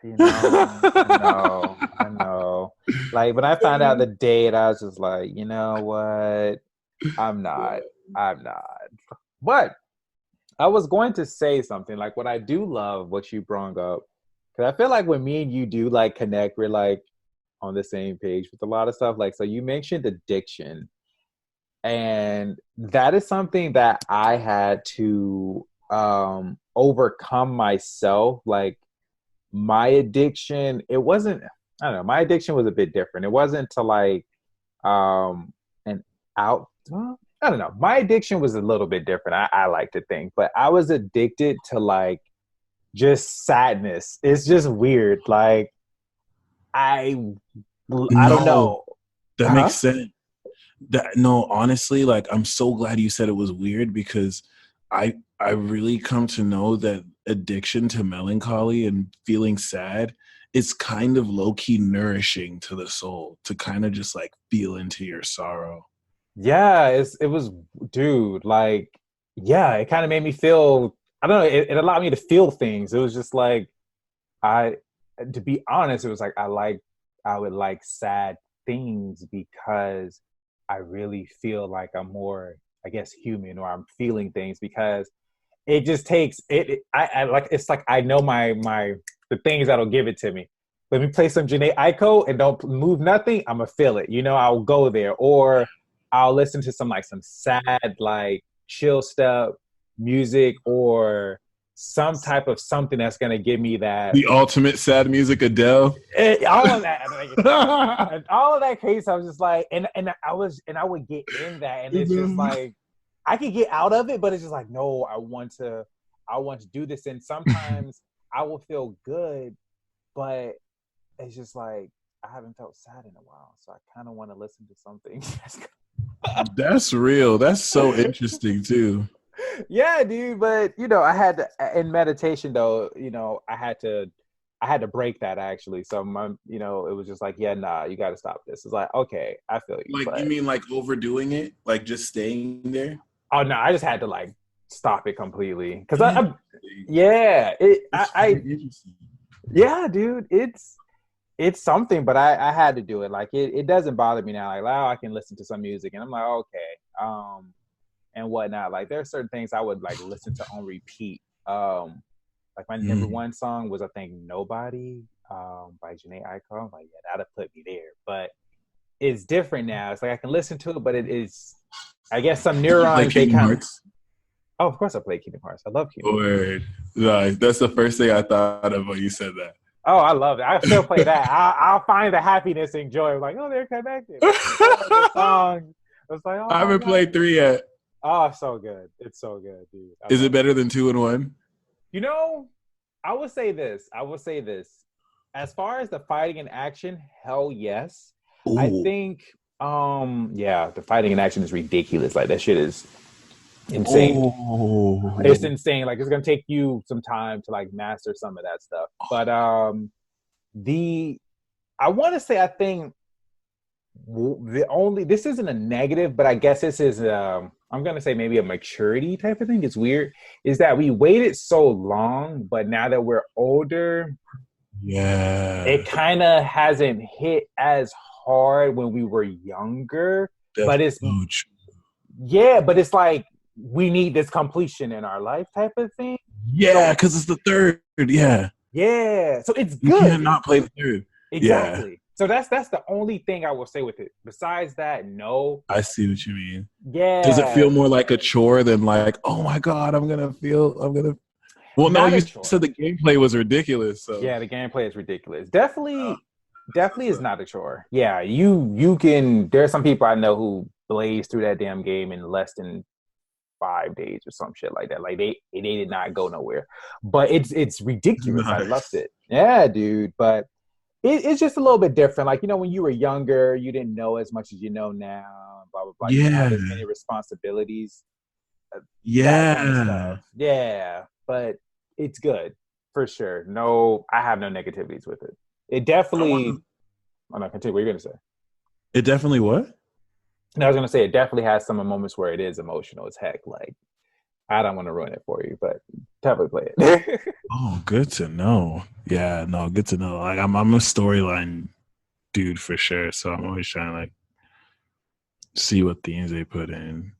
You know, I know. Like when I found out the date, I was just like, you know what? I'm not. But I was going to say something like what I do love what you brought up, because I feel like when me and you do like connect, we're like on the same page with a lot of stuff. Like, so you mentioned addiction, and that is something that I had to overcome myself. Like my addiction, it wasn't, I don't know, my addiction was a bit different. It wasn't to like an out, well, I don't know. My addiction was a little bit different. I like to think, but I was addicted to like just sadness. It's just weird. Like I don't know. That makes sense. Honestly, like I'm so glad you said it was weird, because I really come to know that addiction to melancholy and feeling sad is kind of low-key nourishing to the soul, to kind of just like feel into your sorrow. Yeah, it was, dude, like, yeah, it kind of made me feel, I don't know, it allowed me to feel things. It was just like, to be honest, it was like, I would like sad things because I really feel like I'm more, I guess, human, or I'm feeling things, because it just takes it. I like, it's like I know the things that'll give it to me. Let me play some Janae Aiko and don't move nothing. I'm gonna feel it. You know, I'll go there, or I'll listen to some sad, like chill step music, or some type of something that's gonna give me that. The ultimate sad music, Adele. All of that, all of that crazy. I was just like, and I would get in that, and it's just like I could get out of it, but it's just like, no, I want to do this. And sometimes I will feel good, but it's just like I haven't felt sad in a while, so I kind of want to listen to something. That's real. That's so interesting too. Yeah, dude. But I had to, in meditation though. I had to break that actually. So it was just like, yeah, nah, you got to stop this. It's like, okay, I feel you. Like, you mean like overdoing it, like just staying there? Oh no, I just had to like stop it completely because yeah, dude, it's something, but I had to do it. Like it doesn't bother me now. Like, wow, I can listen to some music and I'm like, okay, and whatnot. Like there are certain things I would like listen to on repeat. Like my number one song was, I think, Nobody, by Janae Aiko. I'm like, yeah, that'll put me there. But it's different now. It's like I can listen to it, but it is, I guess, some neurons, they kind of. Oh, of course I play Kingdom Hearts. I love Kingdom Hearts. Word. Like, that's the first thing I thought of when you said that. Oh, I love it. I still play that. I'll find the happiness and joy. Like, oh, they're connected. The song. I was like, oh, I haven't played 3 yet. Oh, so good. It's so good, dude. Is it better than 2 and 1? I will say this. As far as the fighting and action, hell yes. Ooh. I think, the fighting and action is ridiculous. Like that shit is insane. Oh. It's insane. Like it's gonna take you some time to like master some of that stuff. But I want to say, I think this isn't a negative, but I guess this is I'm gonna say maybe a maturity type of thing. It's weird, is that we waited so long, but now that we're older, it kind of hasn't hit as hard when we were younger. That's but it's so true. Yeah, but it's like we need this completion in our life type of thing. Yeah, because it's the third. Yeah. So it's good. You cannot play the third. Exactly. Yeah. So that's the only thing I will say with it. Besides that, no. I see what you mean. Yeah. Does it feel more like a chore than like, oh my God, Well, no, you said the gameplay was ridiculous. So. Yeah, the gameplay is ridiculous. Definitely is not a chore. Yeah, you can. There are some people I know who blaze through that damn game in less than 5 days or some shit like that. Like they did not go nowhere. But it's ridiculous. Nice. I loved it. Yeah, dude. But it's just a little bit different. Like, when you were younger, you didn't know as much as you know now. Blah blah blah. Yeah. You didn't have as many responsibilities. Yeah. Kind of stuff. Yeah. But it's good for sure. No, I have no negativities with it. It definitely. Oh no, continue. What are you gonna say? It definitely what? No, I was gonna say it definitely has some moments where it is emotional as heck. Like, I don't want to ruin it for you, but definitely play it. Oh, good to know. Yeah, no, good to know. Like, I'm a storyline dude for sure, so I'm always trying to like see what themes they put in.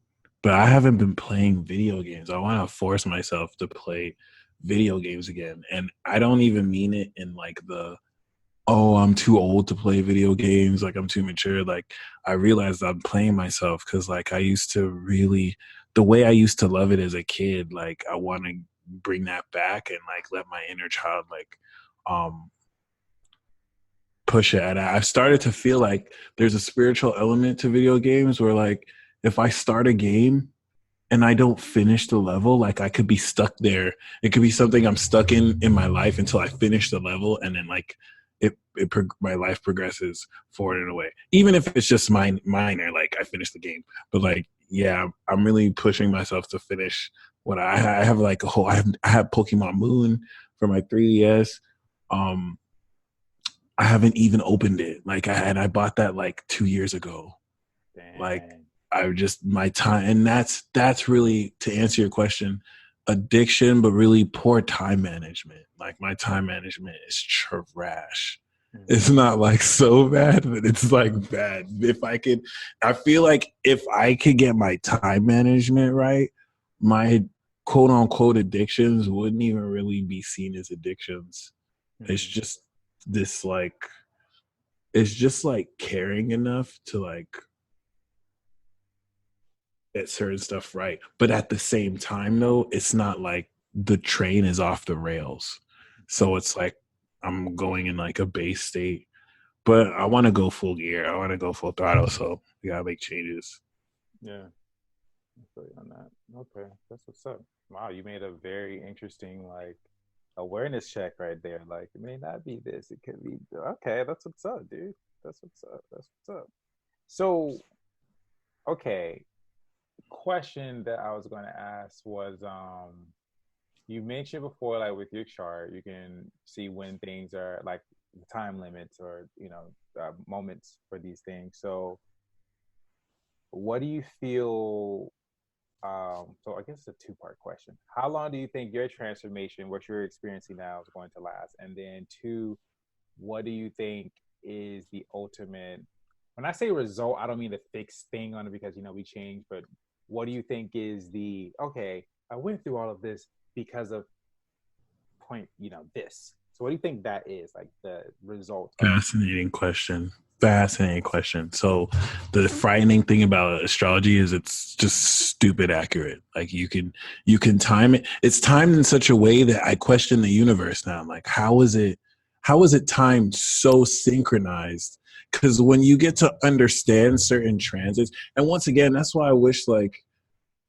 But I haven't been playing video games. I want to force myself to play video games again, and I don't even mean it in like the, oh, I'm too old to play video games, like I'm too mature. Like, I realized I'm playing myself because like I used to really, the way I used to love it as a kid, like I want to bring that back and like let my inner child like push it. And I've started to feel like there's a spiritual element to video games where like if I start a game and I don't finish the level, like I could be stuck there. It could be something I'm stuck in my life until I finish the level, and then like my life progresses forward in a way, even if it's just minor, like I finished the game. But like, yeah, I'm really pushing myself to finish what I have. Like I have Pokemon Moon for my 3DS. I haven't even opened it. Like I bought that like 2 years ago. Dang. Like I just, my time, and that's really, to answer your question, addiction, but really poor time management. Like my time management is trash. It's not like so bad, but it's like bad. I feel like if I could get my time management right, my quote unquote addictions wouldn't even really be seen as addictions. Mm-hmm. It's just this like, it's just like caring enough to like get certain stuff right. But at the same time though, it's not like the train is off the rails. So it's like I'm going in like a base state, but I want to go full gear. I want to go full throttle. So we gotta make changes. Yeah, I feel you on that. Okay, that's what's up. Wow, you made a very interesting like awareness check right there. Like it may not be this, it could be okay. That's what's up, dude. That's what's up. That's what's up. So, okay, question that I was going to ask was, you mentioned before, like with your chart, you can see when things are like time limits or moments for these things. So, what do you feel? So I guess it's a two-part question. How long do you think your transformation, what you're experiencing now, is going to last? And then two, what do you think is the ultimate? When I say result, I don't mean the fixed thing on it because we change, but what do you think is the okay? I went through all of this because of this. So what do you think that is, like the result? Fascinating question. Fascinating question. So the frightening thing about astrology is it's just stupid accurate. Like you can time it. It's timed in such a way that I question the universe now. I'm like, how is it timed so synchronized? Because when you get to understand certain transits, and once again, that's why I wish like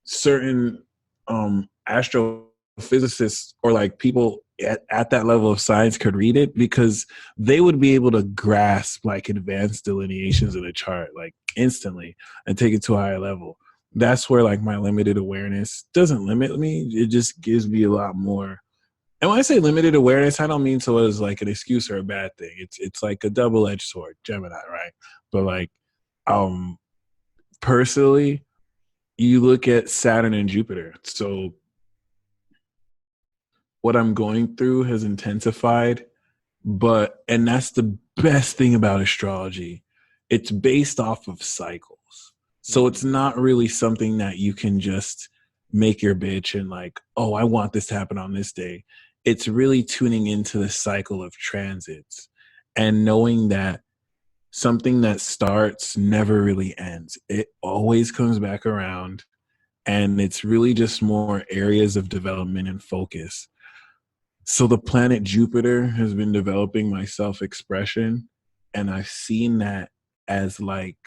certain astrophysicists or like people at that level of science could read it, because they would be able to grasp like advanced delineations of the chart like instantly and take it to a higher level. That's where like my limited awareness doesn't limit me. It just gives me a lot more. And when I say limited awareness, I don't mean so as like an excuse or a bad thing. It's like a double-edged sword, Gemini, right? But like personally, you look at Saturn and Jupiter. So what I'm going through has intensified, and that's the best thing about astrology. It's based off of cycles. So it's not really something that you can just make your bitch and like, oh, I want this to happen on this day. It's really tuning into the cycle of transits and knowing that something that starts never really ends. It always comes back around, and it's really just more areas of development and focus. So the planet Jupiter has been developing my self-expression, and I've seen that as like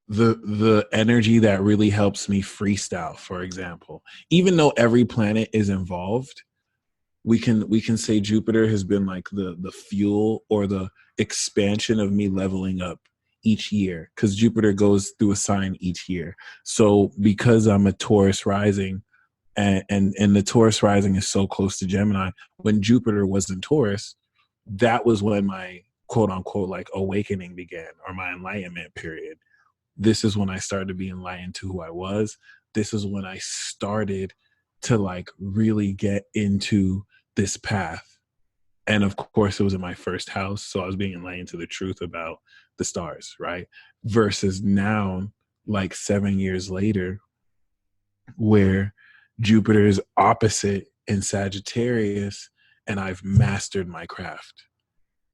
the energy that really helps me freestyle, for example. Even though every planet is involved, we can say Jupiter has been like the fuel or the expansion of me leveling up each year, because Jupiter goes through a sign each year. So because I'm a Taurus rising, and the Taurus rising is so close to Gemini, when Jupiter was in Taurus, that was when my quote unquote like awakening began, or my enlightenment period. This is when I started to be enlightened to who I was. This is when I started to like really get into this path. And of course it was in my first house. So I was being enlightened to the truth about the stars, right? Versus now, like 7 years later, where Jupiter is opposite in Sagittarius, and I've mastered my craft.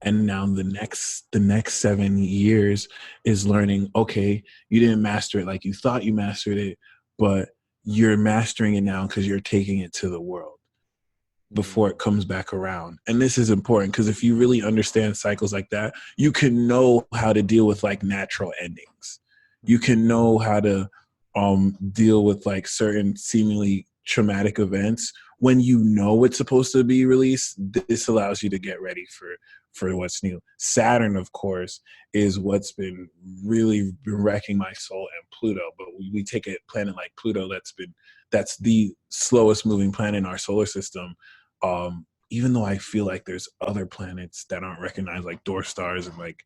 And now the next 7 years is learning, okay, you didn't master it like you thought you mastered it, but you're mastering it now because you're taking it to the world before it comes back around. And this is important because if you really understand cycles like that, you can know how to deal with like natural endings. You can know how to deal with like certain seemingly traumatic events when you know it's supposed to be released. This allows you to get ready for what's new. Saturn, of course, is what's been wrecking my soul, and Pluto. But we take a planet like Pluto that's the slowest moving planet in our solar system. Even though I feel like there's other planets that aren't recognized, like dwarf stars and like,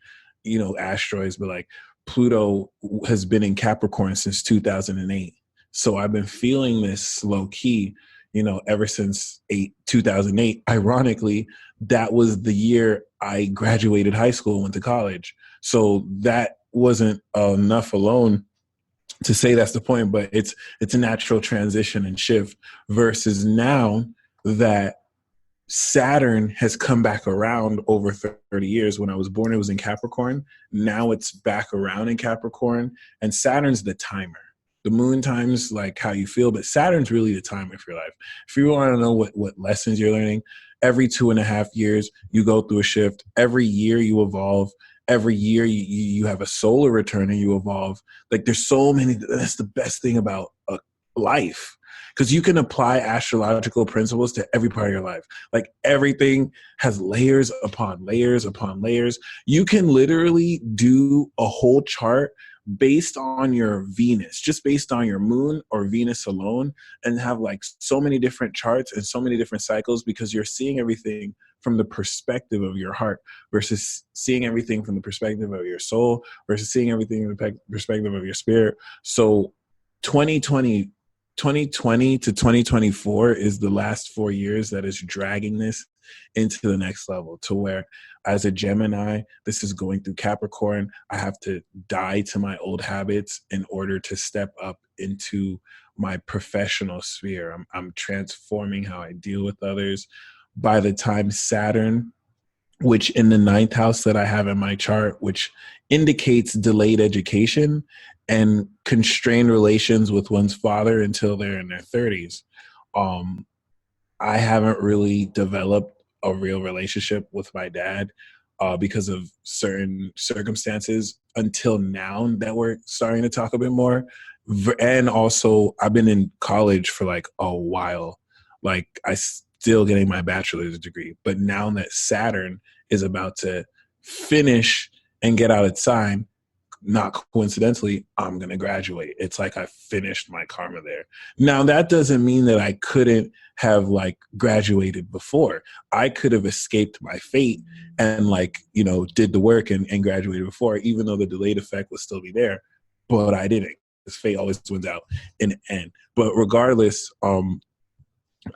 asteroids, but like Pluto has been in Capricorn since 2008. So I've been feeling this low key, ever since 2008. Ironically, that was the year I graduated high school and went to college. So that wasn't enough alone to say that's the point, but it's a natural transition and shift versus now that Saturn has come back around over 30 years. When I was born, it was in Capricorn. Now it's back around in Capricorn, and Saturn's the timer. The moon times like how you feel, but Saturn's really the time of your life. If you want to know what lessons you're learning, every 2.5 years, you go through a shift. Every year you evolve. Every year you have a solar return and you evolve. Like there's so many, that's the best thing about life. Because you can apply astrological principles to every part of your life. Like everything has layers upon layers upon layers. You can literally do a whole chart based on your Venus, just based on your moon or Venus alone, and have like so many different charts and so many different cycles, because you're seeing everything from the perspective of your heart versus seeing everything from the perspective of your soul versus seeing everything from the perspective of your spirit. So 2020 to 2024 is the last 4 years that is dragging this into the next level, to where as a Gemini, this is going through Capricorn. I have to die to my old habits in order to step up into my professional sphere. I'm transforming how I deal with others. By the time Saturn, which in the 9th house that I have in my chart, which indicates delayed education and constrained relations with one's father until they're in their 30s. I haven't really developed a real relationship with my dad because of certain circumstances until now that we're starting to talk a bit more. And also, I've been in college for like a while. Like I still getting my bachelor's degree. But now that Saturn is about to finish and get out its sign, not coincidentally, I'm going to graduate. It's like I finished my karma there. Now, that doesn't mean that I couldn't have like graduated before. I could have escaped my fate and like, you know, did the work and graduated before, even though the delayed effect would still be there, but I didn't. Because fate always wins out in the end. But regardless,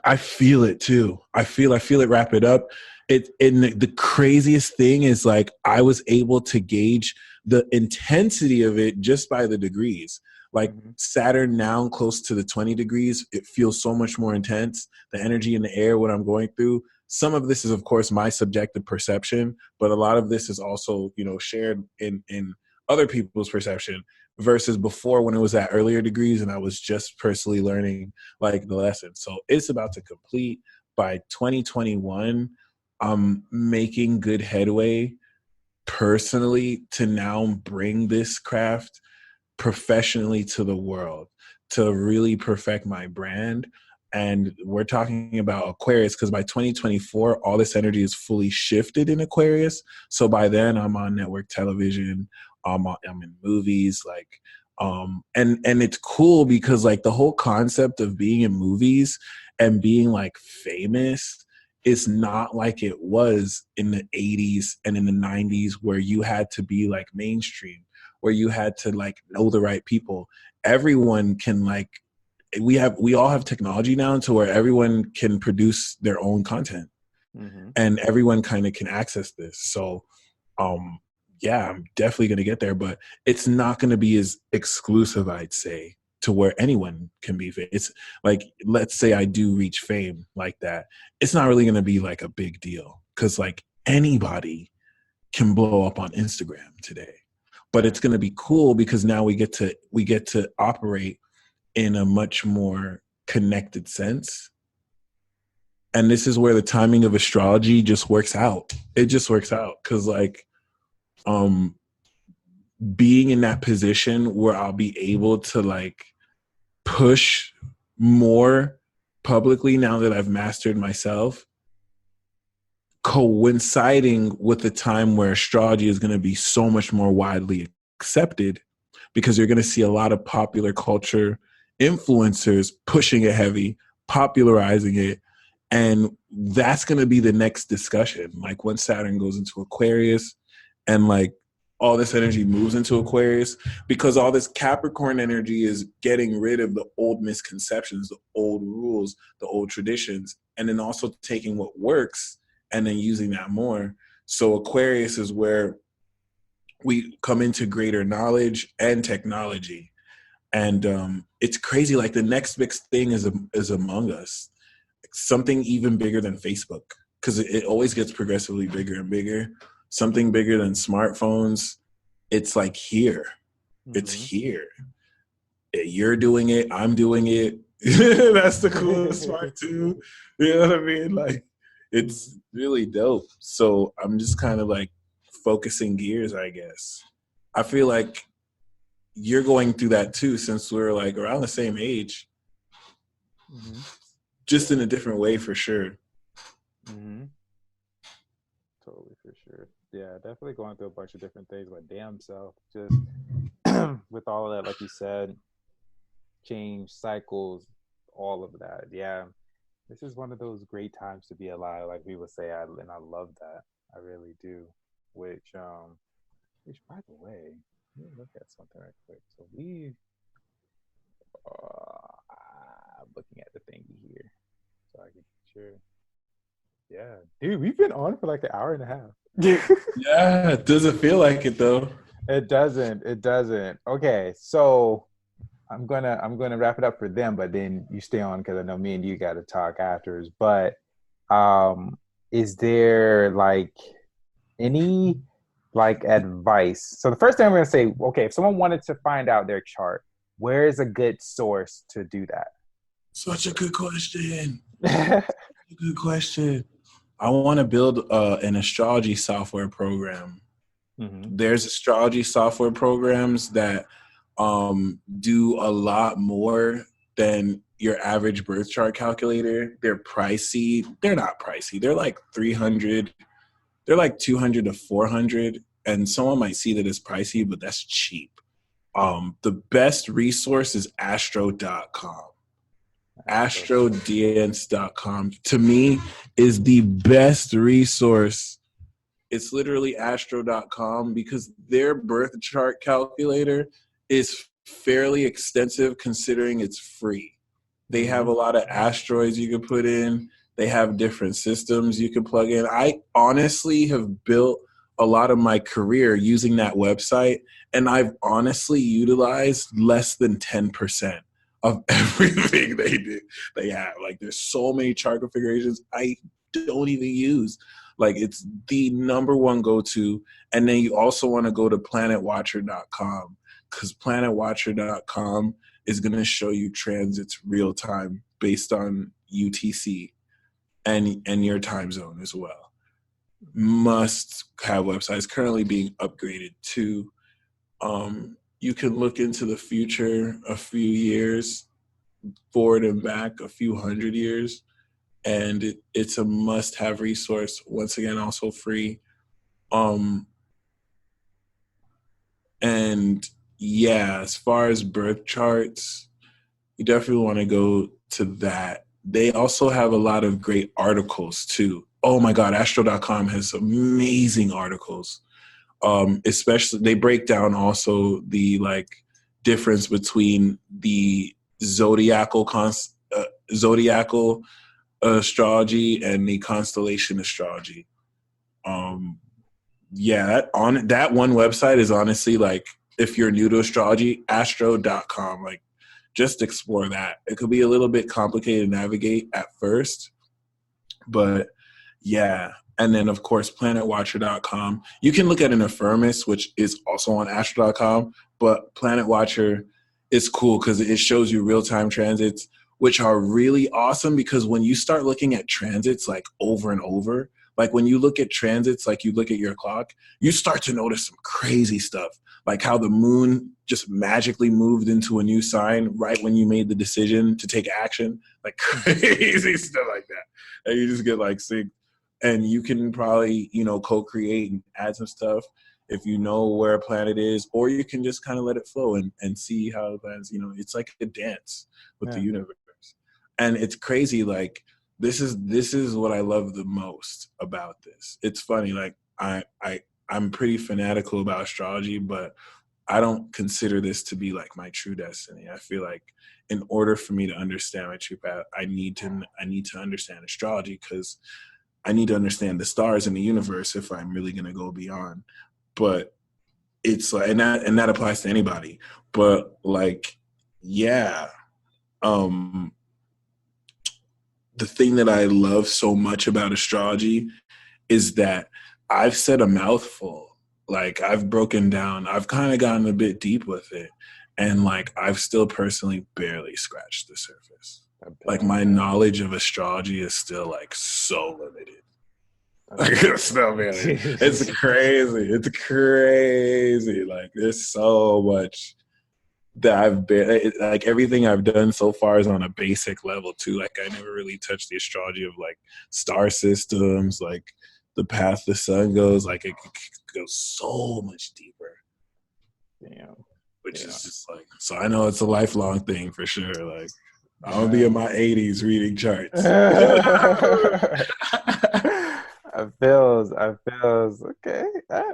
I feel it too. I feel it wrap it up. The craziest thing is like I was able to gauge the intensity of it just by the degrees. Like Saturn now close to the 20 degrees, it feels so much more intense. The energy in the air, what I'm going through. Some of this is, of course, my subjective perception, but a lot of this is also, you know, shared in other people's perception versus before when it was at earlier degrees and I was just personally learning like the lesson. So it's about to complete by 2021. I'm making good headway personally to now bring this craft professionally to the world, to really perfect my brand. And we're talking about Aquarius because by 2024, all this energy is fully shifted in Aquarius. So by then I'm on network television, I'm in movies, like, and it's cool because like the whole concept of being in movies and being like famous is not like it was in the 80s and in the 90s where you had to be like mainstream, where you had to like know the right people. Everyone can like, we all have technology now to where everyone can produce their own content and everyone kind of can access this. So, yeah, I'm definitely going to get there, but it's not going to be as exclusive, I'd say, to where anyone can be. It's like, let's say I do reach fame like that. It's not really going to be like a big deal because like anybody can blow up on Instagram today, but it's going to be cool because now we get to operate in a much more connected sense. And this is where the timing of astrology just works out. It just works out because like, being in that position where I'll be able to like push more publicly now that I've mastered myself, coinciding with the time where astrology is going to be so much more widely accepted because you're going to see a lot of popular culture influencers pushing it heavy, popularizing it. And that's going to be the next discussion. Like when Saturn goes into Aquarius and like all this energy moves into Aquarius, because all this Capricorn energy is getting rid of the old misconceptions, the old rules, the old traditions, and then also taking what works and then using that more. So Aquarius is where we come into greater knowledge and technology. And it's crazy. Like the next big thing is Among Us, something even bigger than Facebook, because it always gets progressively bigger and bigger. Something bigger than smartphones. It's like here. It's here. you're doing it, I'm doing it. That's the coolest part too. You know what I mean? Like, it's really dope. So I'm just kind of like focusing gears, I guess. I feel like you're going through that too, since we're like around the same age, just in a different way for sure. Totally, for sure. Yeah, definitely going through a bunch of different things. But damn self, just with all of that, like you said, change, cycles, all of that. Yeah, this is one of those great times to be alive, like we would say, and I love that. I really do. Which by the way, let me look at something right quick. So I'm looking at the thingy here, so I can sure. Yeah, dude, we've been on for like an hour and a half. Yeah, it doesn't feel like it though. It doesn't. It doesn't. Okay, so I'm gonna wrap it up for them, but then you stay on because I know me and you got to talk afterwards. But is there like any like advice? So the first thing I'm gonna say, okay, if someone wanted to find out their chart, where is a good source to do that? Such a good question. Good question. I want to build an astrology software program. There's astrology software programs that do a lot more than your average birth chart calculator. They're pricey. They're not pricey. They're like 300. They're like 200 to 400. And someone might see that as pricey, but that's cheap. The best resource is astro.com. astrodance.com to me is the best resource. It's literally astro.com because their birth chart calculator is fairly extensive considering it's free. They have a lot of asteroids you can put in. They have different systems you can plug in. I honestly have built a lot of my career using that website, and I've honestly utilized less than 10% of everything they have. Like, there's so many chart configurations I don't even use. Like, it's the number one go-to. And then you also want to go to planetwatcher.com because planetwatcher.com is going to show you transits real time based on UTC and your time zone as well. Must have websites currently being upgraded too. You can look into the future a few years, forward and back a few hundred years, and it's a must-have resource. Once again, also free. And yeah, as far as birth charts, you definitely want to go to that. They also have a lot of great articles too. Oh my God, astro.com has amazing articles. Especially they break down also the like difference between the zodiacal astrology and the constellation astrology. Yeah, that one website is honestly like, if you're new to astrology, astro.com, like just explore that. It could be a little bit complicated to navigate at first, but yeah. And then, of course, planetwatcher.com. You can look at an Affirmus, which is also on astro.com, but Planet Watcher is cool because it shows you real-time transits, which are really awesome because when you start looking at transits like over and over, like when you look at transits, like you look at your clock, you start to notice some crazy stuff, like how the moon just magically moved into a new sign right when you made the decision to take action, like crazy stuff like that. And you just get like synced. And you can probably, co-create and add some stuff if you know where a planet is, or you can just kind of let it flow and see how it lands. It's like a dance with the universe. And it's crazy. Like, this is what I love the most about this. It's funny. Like, I'm pretty fanatical about astrology, but I don't consider this to be like my true destiny. I feel like in order for me to understand my true path, I need to understand astrology because I need to understand the stars in the universe if I'm really going to go beyond. But it's like, and that applies to anybody. But like, yeah, the thing that I love so much about astrology is that I've said a mouthful. Like, I've broken down, I've kind of gotten a bit deep with it. And like, I've still personally barely scratched the surface. Like, my knowledge of astrology is still like so limited. Like, it's still really, it's crazy. It's crazy. Like, there's so much that I've been, like, everything I've done so far is on a basic level too. Like, I never really touched the astrology of like star systems, like the path the sun goes. Like, it goes so much deeper. Damn. Which is just like, so I know it's a lifelong thing for sure. Like, I'll be in my 80s reading charts. I feels. Okay.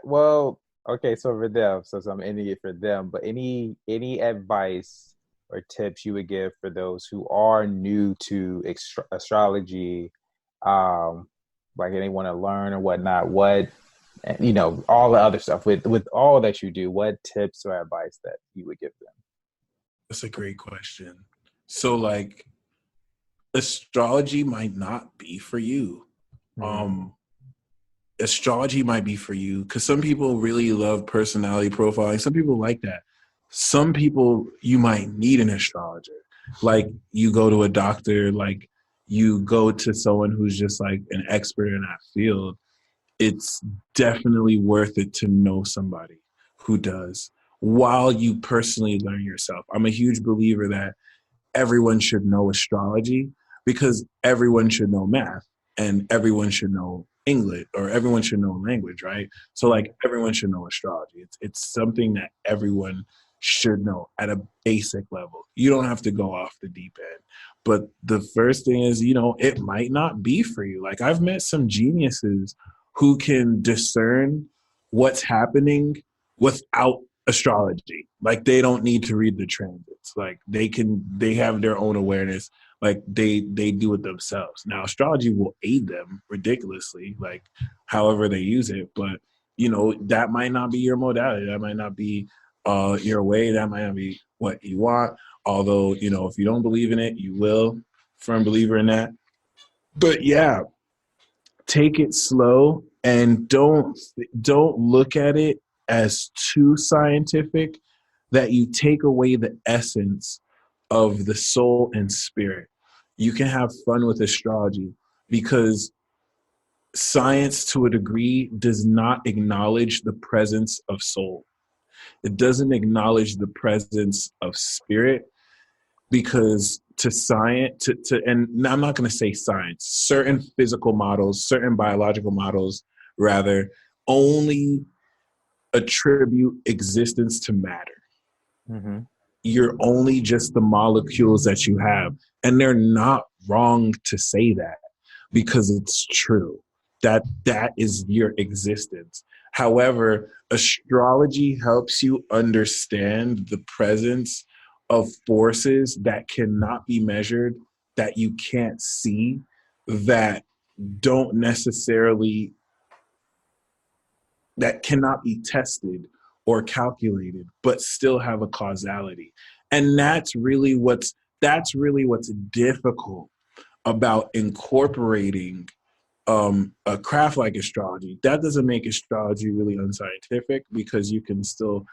Well, okay, so for them, so I'm ending it for them, but any advice or tips you would give for those who are new to astrology, like they want to learn or whatnot, what, you know, all the other stuff with all that you do, what tips or advice that you would give them? That's a great question. So like, astrology might not be for you. Astrology might be for you because some people really love personality profiling. Some people like that. Some people, you might need an astrologer. Like, you go to a doctor, like you go to someone who's just like an expert in that field. It's definitely worth it to know somebody who does while you personally learn yourself. I'm a huge believer that everyone should know astrology because everyone should know math and everyone should know English, or everyone should know language, right? So like, everyone should know astrology. It's something that everyone should know at a basic level. You don't have to go off the deep end. But the first thing is, you know, it might not be for you. Like, I've met some geniuses who can discern what's happening without astrology. Like, they don't need to read the transits. Like, they have their own awareness. Like, they do it themselves. Now, astrology will aid them ridiculously, like however they use it. But, you know, that might not be your modality. That might not be your way. That might not be what you want. Although, you know, if you don't believe in it, you will. Firm believer in that. But yeah, take it slow and don't look at it as too scientific that you take away the essence of the soul and spirit. You can have fun with astrology because science, to a degree, does not acknowledge the presence of soul. It doesn't acknowledge the presence of spirit, because to science, and I'm not going to say science, certain physical models, certain biological models, rather, only attribute existence to matter. Mm-hmm. You're only just the molecules that you have. And they're not wrong to say that, because it's true. That is your existence. However, astrology helps you understand the presence of forces that cannot be measured, that you can't see, that don't necessarily, that cannot be tested or calculated, but still have a causality. And that's really what's difficult about incorporating a craft like astrology. That doesn't make astrology really unscientific, because you can still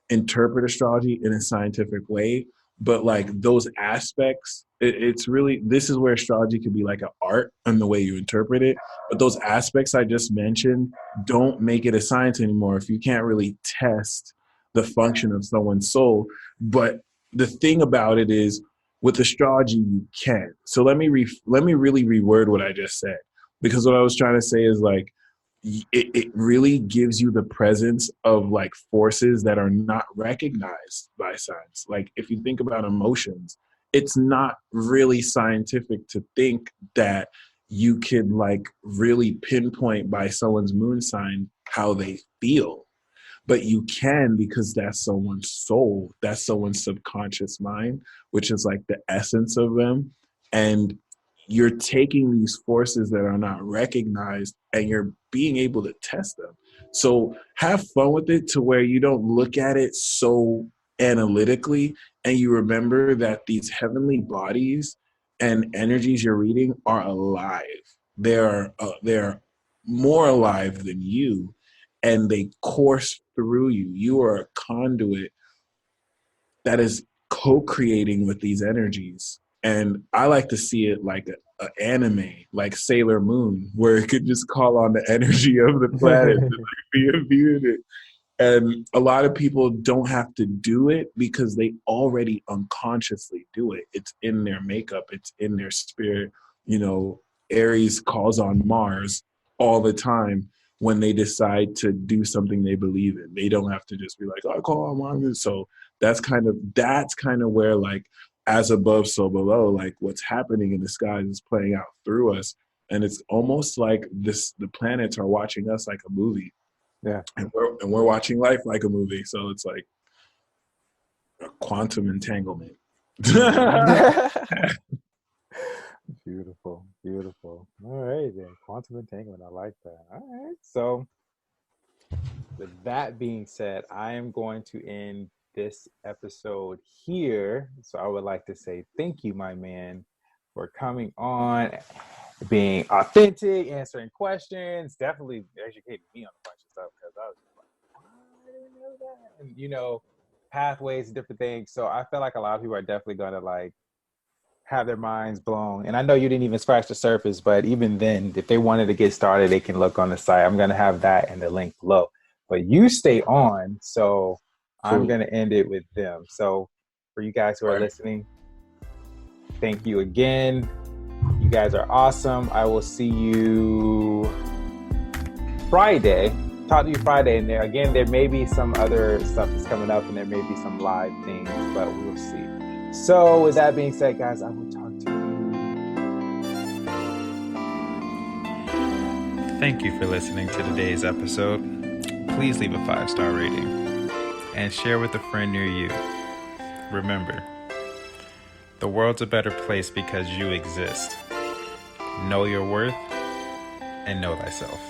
interpret astrology in a scientific way. But like, those aspects, it's really, this is where astrology could be like an art and the way you interpret it. But those aspects I just mentioned don't make it a science anymore if you can't really test the function of someone's soul. But the thing about it is, with astrology, you can. So let me really reword what I just said, because what I was trying to say is like, it really gives you the presence of like forces that are not recognized by science. Like, if you think about emotions, it's not really scientific to think that you could like really pinpoint by someone's moon sign how they feel. But you can, because that's someone's soul, that's someone's subconscious mind, which is like the essence of them. And you're taking these forces that are not recognized and you're being able to test them. So have fun with it, to where you don't look at it so analytically, and you remember that these heavenly bodies and energies you're reading are alive. They're more alive than you, and they course through you. You are a conduit that is co-creating with these energies. And I like to see it like an anime, like Sailor Moon, where it could just call on the energy of the planet to like be imbued in. And a lot of people don't have to do it because they already unconsciously do it. It's in their makeup. It's in their spirit. You know, Aries calls on Mars all the time when they decide to do something they believe in. They don't have to just be like, oh, I call on Mars. So that's kind of where like as above, so below, like what's happening in the skies is playing out through us. And it's almost like the planets are watching us like a movie. Yeah. And we're watching life like a movie. So it's like a quantum entanglement. Beautiful. All right, then. Quantum entanglement. I like that. All right. So with that being said, I am going to end this episode here. So I would like to say thank you, my man, for coming on, being authentic, answering questions, definitely educating me on a bunch of stuff because I was just like, I didn't know that. And, you know, pathways and different things. So I feel like a lot of people are definitely going to like have their minds blown. And I know you didn't even scratch the surface, but even then, if they wanted to get started, they can look on the site. I'm going to have that in the link below. But you stay on, so cool. I'm going to end it with them. So for you guys who are listening, thank you again. You guys are awesome. I will see you Friday. Talk to you Friday. And there may be some other stuff that's coming up, and there may be some live things, but we'll see. So with that being said, guys, I will talk to you. Thank you for listening to today's episode. Please leave a 5-star rating and share with a friend near you. Remember, the world's a better place because you exist. Know your worth and know thyself.